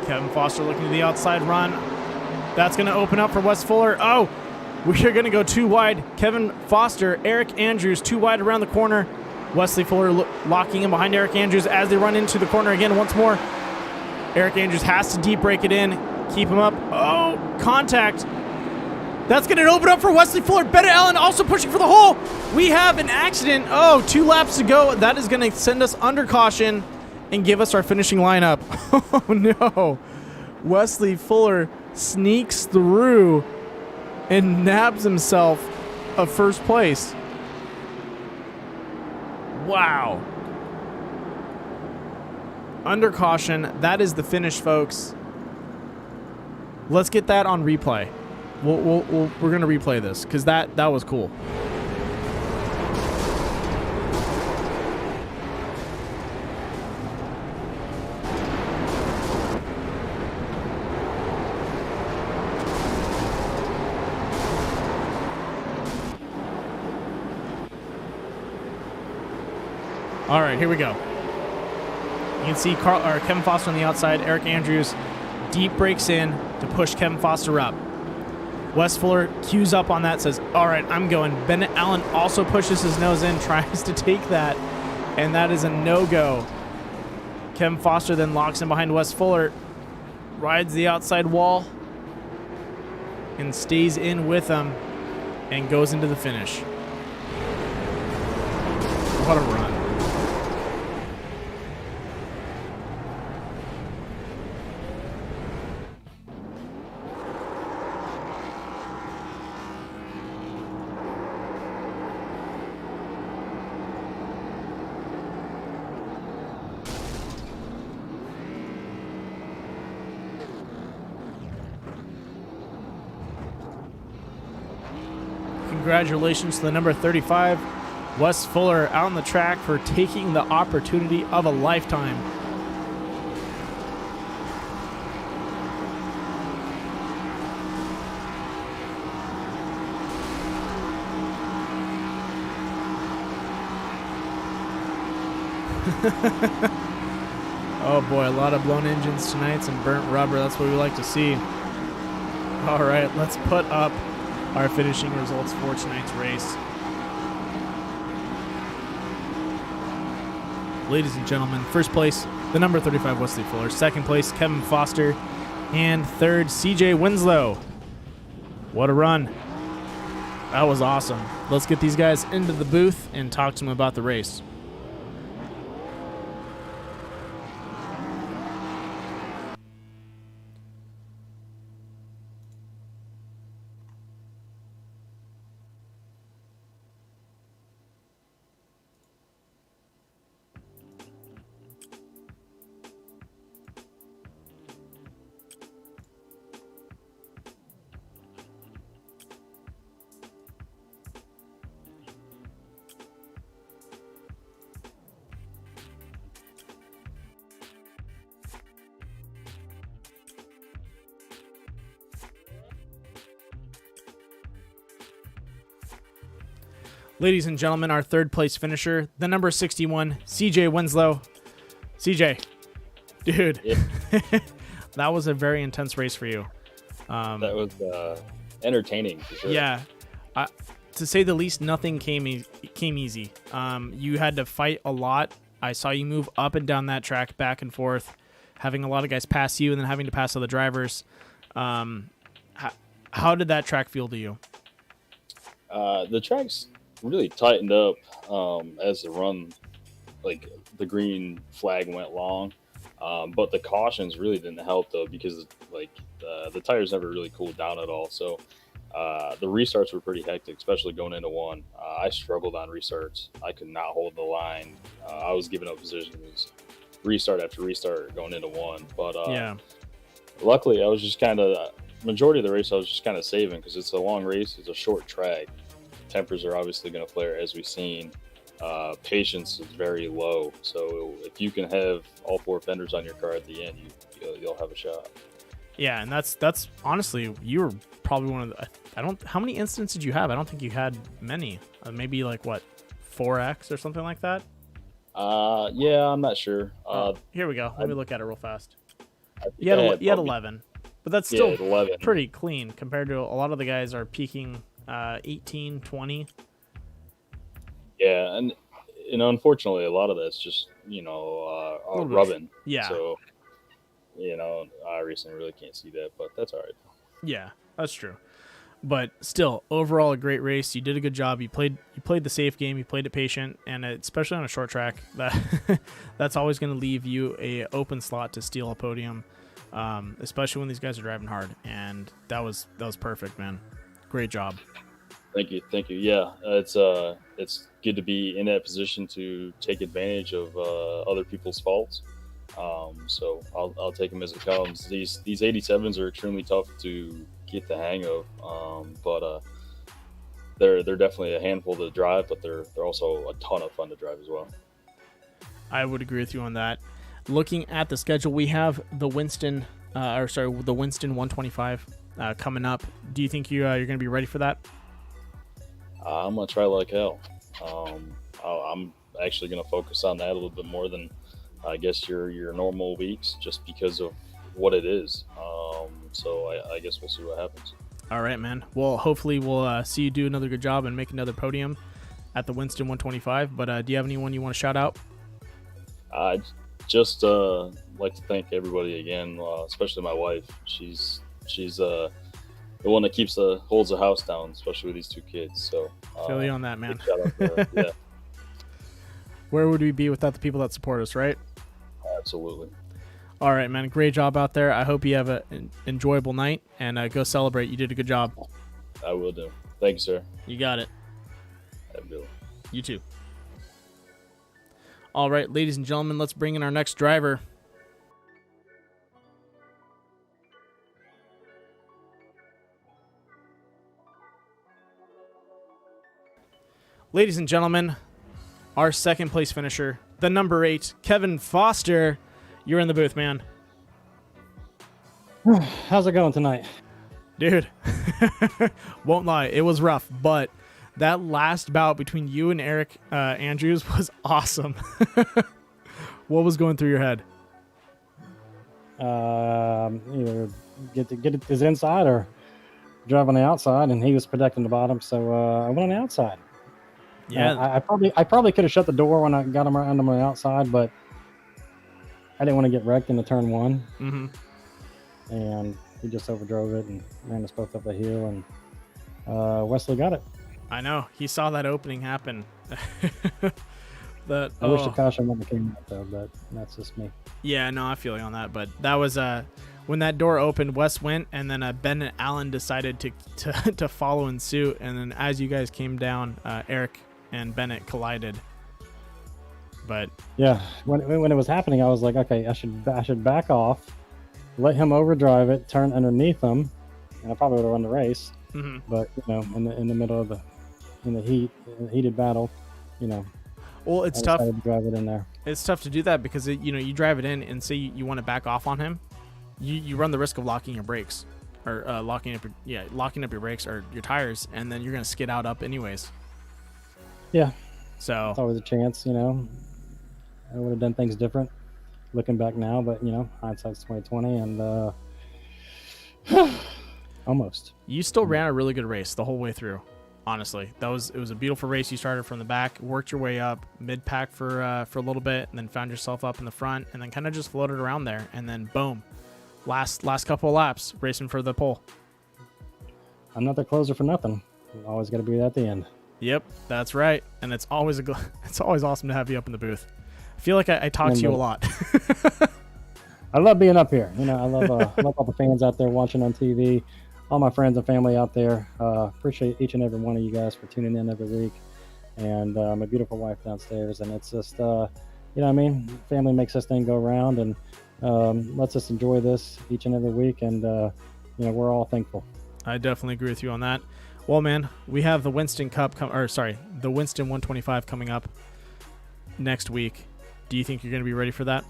Kevin Foster looking to the outside run. That's going to open up for Wes Fuller. Oh, we're going to go too wide. Kevin Foster, Eric Andrews, too wide around the corner. Wesley Fuller locking in behind Eric Andrews as they run into the corner again once more. Eric Andrews has to deep break it in, keep him up. Oh, contact. That's going to open up for Wesley Fuller. Bennett Allen also pushing for the hole. We have an accident. Oh, 2 laps to go. That is going to send us under caution and give us our finishing lineup. Oh, no. Wesley Fuller sneaks through and nabs himself a first place. Wow. Under caution. That is the finish, folks. Let's get that on replay. We're going to replay this because that was cool. All right, here we go. You can see Kevin Foster on the outside. Eric Andrews deep breaks in to push Kevin Foster up. Wes Fuller cues up on that, says, all right, I'm going. Bennett Allen also pushes his nose in, tries to take that, and that is a no-go. Kevin Foster then locks in behind Wes Fuller, rides the outside wall, and stays in with him, and goes into the finish. What a run. Congratulations to the number 35, Wes Fuller, out on the track for taking the opportunity of a lifetime. Oh boy, a lot of blown engines tonight, some burnt rubber. That's what we like to see. All right, let's put up our finishing results for tonight's race. Ladies and gentlemen, first place, the number 35 Wesley Fuller. Second place, Kevin Foster. And third, CJ Winslow. What a run. That was awesome. Let's get these guys into the booth and talk to them about the race. Ladies and gentlemen, our third place finisher, the number 61, CJ Winslow. CJ, dude, Yeah. that was a very intense race for you. That was entertaining for sure. Yeah, to say the least, nothing came easy. You had to fight a lot. I saw you move up and down that track, back and forth, having a lot of guys pass you and then having to pass other drivers. How did that track feel to you? The track's really tightened up as the run, like the green flag went long, but the cautions really didn't help though, because like the tires never really cooled down at all. So the restarts were pretty hectic, especially going into one. I struggled on restarts. I could not hold the line. I was giving up positions restart after restart going into one. But Yeah. luckily, I was just kind of majority of the race I was just kind of saving, because it's a long race. It's a short track. Tempers are obviously going to flare, as we've seen. Patience is very low, so if you can have all four fenders on your car at the end, you'll have a shot. Yeah, and that's honestly, you were probably one of the. How many incidents did you have? I don't think you had many. Maybe like what, 4x or something like that. Yeah, I'm not sure. Here we go. Let me look at it real fast. I think You had, I you had probably- 11, but that's still 11. pretty clean compared to a lot of the guys are peaking 18, 20. Yeah, and unfortunately, a lot of that's just little bit. rubbing. Yeah. So iRacing really can't see that, but that's all right. Yeah, that's true. But still, overall, a great race. You did a good job. You played the safe game. You played it patient, and especially on a short track, that's always going to leave you a open slot to steal a podium, especially when these guys are driving hard. And that was perfect, man. Great job. Thank you. Yeah, it's good to be in that position to take advantage of other people's faults. So I'll take them as it comes. These 87s are extremely tough to get the hang of, but they're definitely a handful to drive, but they're also a ton of fun to drive as well. I would agree with you on that. Looking at the schedule, we have the Winston 125 coming up. Do you think you're going to be ready for that? I'm gonna try like hell. I'm actually gonna focus on that a little bit more than I guess your normal weeks, just because of what it is. So I guess we'll see what happens. All right, man. Well, hopefully we'll see you do another good job and make another podium at the Winston 125. But do you have anyone you want to shout out? I just like to thank everybody again, especially my wife. She's the one that holds the house down, especially with these two kids. So feel you on that, man. Shout out to her. Yeah, Where would we be without the people that support us, right? absolutely. All right, man. Great job out there. I hope you have an enjoyable night and go celebrate. You did a good job. I will do. Thank you, sir. You got it. Have a good one. You too. All right, ladies and gentlemen, let's bring in our next driver. Ladies and gentlemen, our second place finisher, the number 8, Kevin Foster. You're in the booth, man. How's it going tonight? Dude, won't lie, it was rough, but that last bout between you and Eric Andrews was awesome. What was going through your head? Either get his inside or drive on the outside, and he was protecting the bottom, so I went on the outside. Yeah, I probably could have shut the door when I got him around on the outside, but I didn't want to get wrecked into turn one. Mm-hmm. And he just overdrove it and ran us both up a hill, and Wesley got it. I know. He saw that opening happen. I wish the caution wouldn't have came out though, but that's just me. Yeah, no, I feel you on that. But that was when that door opened, Wes went, and then Ben and Allen decided to follow in suit. And then as you guys came down, Eric and Bennett collided. But yeah, when it was happening, I was like, okay, I should back off, let him overdrive it, turn underneath him, and I probably would have won the race. mm-hmm. But in the middle of the heated battle, Well, it's I tough. decided to drive it in there. It's tough to do that because you drive it in and say you want to back off on him, you run the risk of locking your brakes, or locking up your brakes or your tires, and then you're gonna skid up anyways. Yeah, so it's always a chance. I would have done things different looking back now, but hindsight's 20/20, and almost. you still ran a really good race the whole way through. Honestly, it was a beautiful race. You started from the back, worked your way up mid pack for a little bit, and then found yourself up in the front, and then kind of just floated around there, and then boom, last couple of laps racing for the pole. I'm not the closer for nothing. I'm always got to be at the end. Yep, that's right, and it's always awesome to have you up in the booth. I feel like I talk to you a lot. I love being up here. I love all the fans out there watching on TV. All my friends and family out there. Appreciate each and every one of you guys for tuning in every week. And my beautiful wife downstairs. And it's just, family makes this thing go around, and lets us enjoy this each and every week. And, we're all thankful. I definitely agree with you on that. Well, man, we have the Winston the Winston 125 coming up next week. Do you think you're going to be ready for that?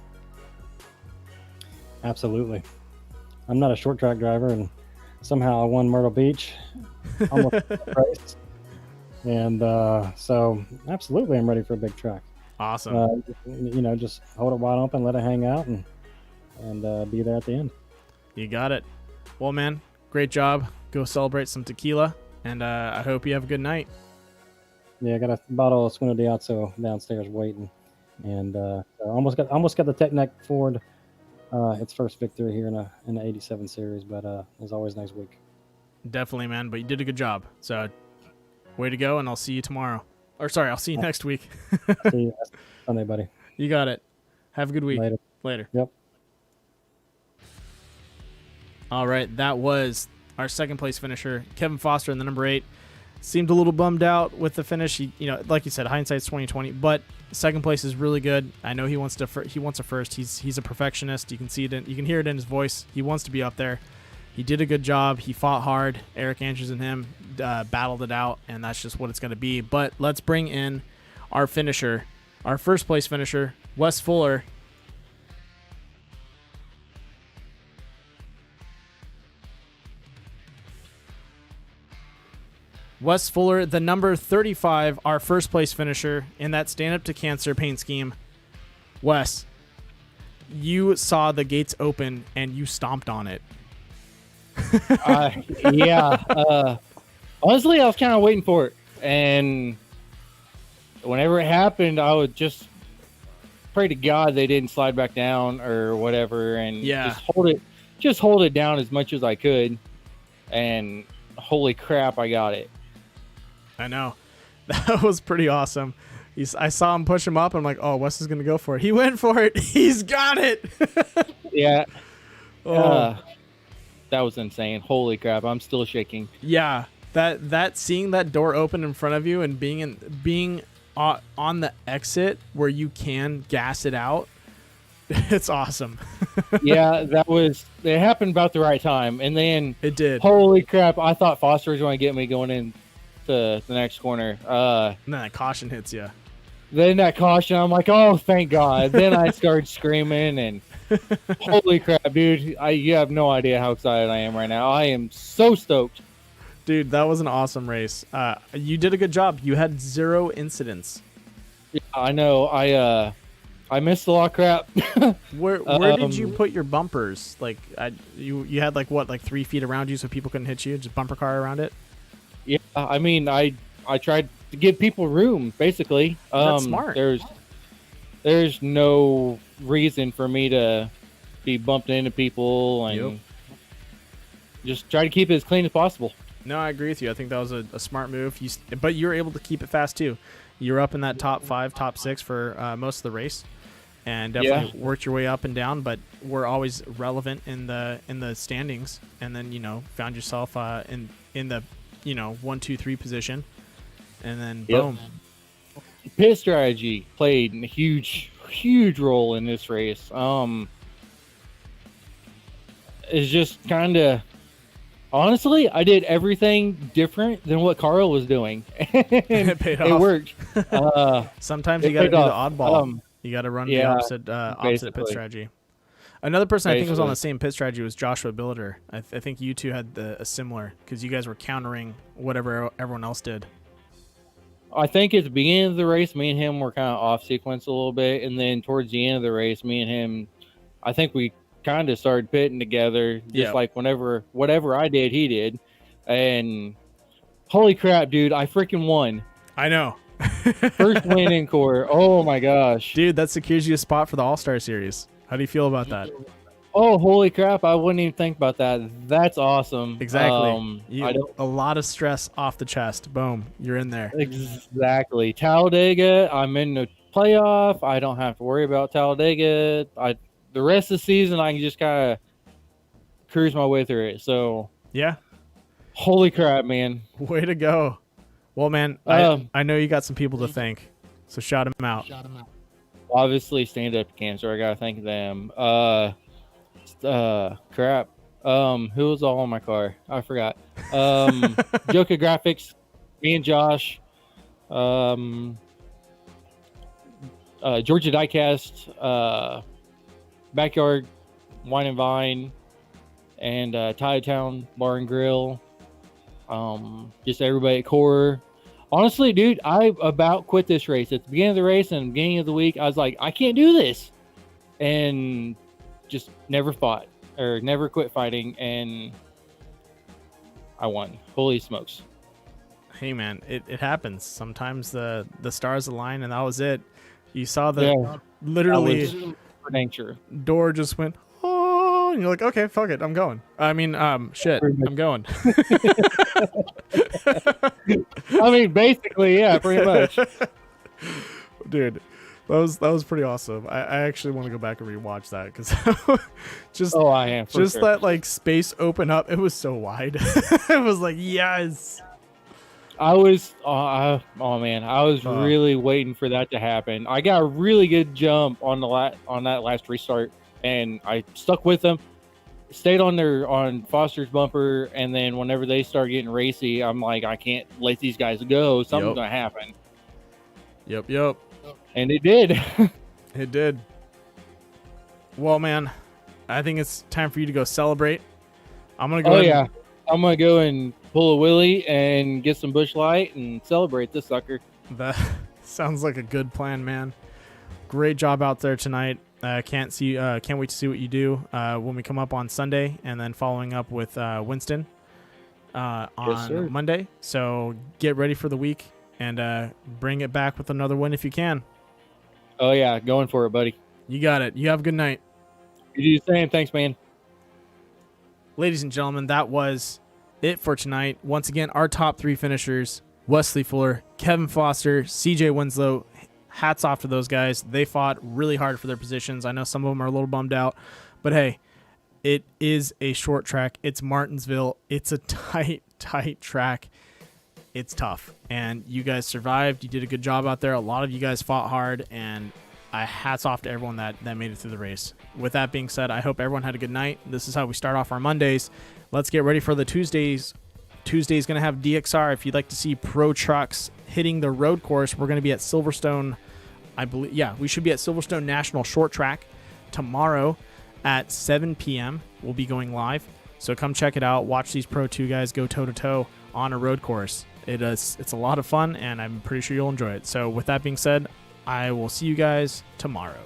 Absolutely. I'm not a short track driver, and somehow I won Myrtle Beach almost race. And so absolutely I'm ready for a big track. Awesome. Just hold it wide open, let it hang out, and be there at the end. You got it. Well, man, great job. Go celebrate some tequila, and I hope you have a good night. Yeah, I got a bottle of Sueno de Azzo downstairs waiting, and so almost got the Tech Neck Ford its first victory here in the '87 series. But it was always a nice week. Definitely, man. But you did a good job. So, way to go, and I'll see you tomorrow. Or sorry, I'll see you next week. See you Sunday, buddy. You got it. Have a good week. Later. Yep. All right, that was our second place finisher, Kevin Foster, in the number 8. Seemed a little bummed out with the finish. He, like you said, hindsight's 20/20. But second place is really good. I know he wants a first. He's a perfectionist. You can see it. You can hear it in his voice. He wants to be up there. He did a good job. He fought hard. Eric Andrews and him battled it out, and that's just what it's going to be. But let's bring in our finisher, our first place finisher, Wes Fuller. Wes Fuller, the number 35, our first place finisher in that Stand Up to Cancer paint scheme. Wes, you saw the gates open and you stomped on it. Yeah. Honestly, I was kind of waiting for it, and whenever it happened, I would just pray to God they didn't slide back down or whatever, and just hold it down as much as I could. And holy crap, I got it. I know. That was pretty awesome. I saw him push him up. I'm like, oh, Wes is going to go for it. He went for it. He's got it. Yeah. Oh. That was insane. Holy crap. I'm still shaking. Yeah. That seeing that door open in front of you and being on the exit where you can gas it out. It's awesome. Yeah, it happened about the right time. And then it did. Holy crap. I thought Foster was going to get me going in to the next corner. And then that caution hits you. Then that caution, I'm like, oh, thank God. Then I started screaming, and holy crap, dude. You have no idea how excited I am right now. I am so stoked. Dude, that was an awesome race. You did a good job. You had 0 incidents. Yeah, I know. I missed a lot of crap. Where did you put your bumpers? Like, you had like 3 feet around you so people couldn't hit you? Just bumper car around it? Yeah, I mean, I tried to give people room, basically. That's smart. There's no reason for me to be bumped into people, and just try to keep it as clean as possible. No, I agree with you. I think that was a smart move. But you were able to keep it fast too. You were up in that top 5, top 6 for most of the race, and definitely worked your way up and down. But were always relevant in the standings, and then found yourself in the 1, 2, 3 position, and then boom. Pit strategy played a huge role in this race. It's just kind of, honestly, I did everything different than what Carl was doing. It paid off. It worked. Sometimes you got to do the oddball. You got to run the opposite pit strategy. Another person I think was on the same pit strategy was Joshua Billiter. I think you two had a similar, because you guys were countering whatever everyone else did. I think at the beginning of the race, me and him were kind of off sequence a little bit, and then towards the end of the race, me and him, I think we kind of started pitting together, just like whatever I did, he did, and holy crap, dude, I freaking won. I know. First win in core. Oh my gosh, dude, that secures you a spot for the All-Star Series. How do you feel about that? Oh, holy crap. I wouldn't even think about that. That's awesome. Exactly. A lot of stress off the chest. Boom. You're in there. Exactly. Talladega, I'm in the playoff. I don't have to worry about Talladega. The rest of the season, I can just kind of cruise my way through it. So, yeah. Holy crap, man. Way to go. Well, man, I know you got some people to thank. So shout them out. Obviously, Stand Up to Cancer. I gotta thank them. Crap. Who was all in my car? I forgot. Joka Graphics, me and Josh. Georgia Diecast, Backyard Wine and Vine, and Tide Town Bar and Grill. Just everybody at Core. Honestly, dude, I about quit this race. At the beginning of the race and the beginning of the week, I was like, I can't do this. And just never fought or never quit fighting. And I won. Holy smokes. Hey man, it happens. Sometimes the stars align, and that was it. You saw the literally nature. door just went, oh, and you're like, okay, fuck it, I'm going. I mean, shit, I'm going. I mean, basically, yeah, pretty much. Dude, that was pretty awesome. I actually want to go back and rewatch that because just I am just sure. that like space open up. It was so wide. It was like yes. I was, oh man, I was really waiting for that to happen. I got a really good jump on that last restart, and I stuck with them, stayed on Foster's bumper, and then whenever they start getting racy, I'm like, I can't let these guys go. Something's gonna happen. Yep. And it did. It did. Well, man, I think it's time for you to go celebrate. I'm gonna go. I'm gonna go and pull a wheelie and get some Busch Light and celebrate this sucker. That sounds like a good plan, man. Great job out there tonight. Can't wait to see what you do when we come up on Sunday, and then following up with Winston on Monday. So get ready for the week and bring it back with another win if you can. Oh yeah, going for it, buddy. You got it. You have a good night. You do the same. Thanks, man. Ladies and gentlemen, that was it for tonight. Once again, our top 3 finishers: Wesley Fuller, Kevin Foster, CJ Winslow. Hats off to those guys. They fought really hard for their positions. I know some of them are a little bummed out, but hey, it is a short track. It's Martinsville. It's a tight track. It's tough, and you guys survived. You did a good job out there. A lot of you guys fought hard, and hats off to everyone that made it through the race. With that being said, I hope everyone had a good night. This is how we start off our Mondays. Let's get ready for the Tuesdays. Tuesday's going to have DXR. If you'd like to see pro trucks hitting the road course, we're going to be at Silverstone. I believe, we should be at Silverstone National Short Track tomorrow at 7 p.m. We'll be going live. So come check it out. Watch these Pro 2 guys go toe-to-toe on a road course. It's a lot of fun, and I'm pretty sure you'll enjoy it. So with that being said, I will see you guys tomorrow.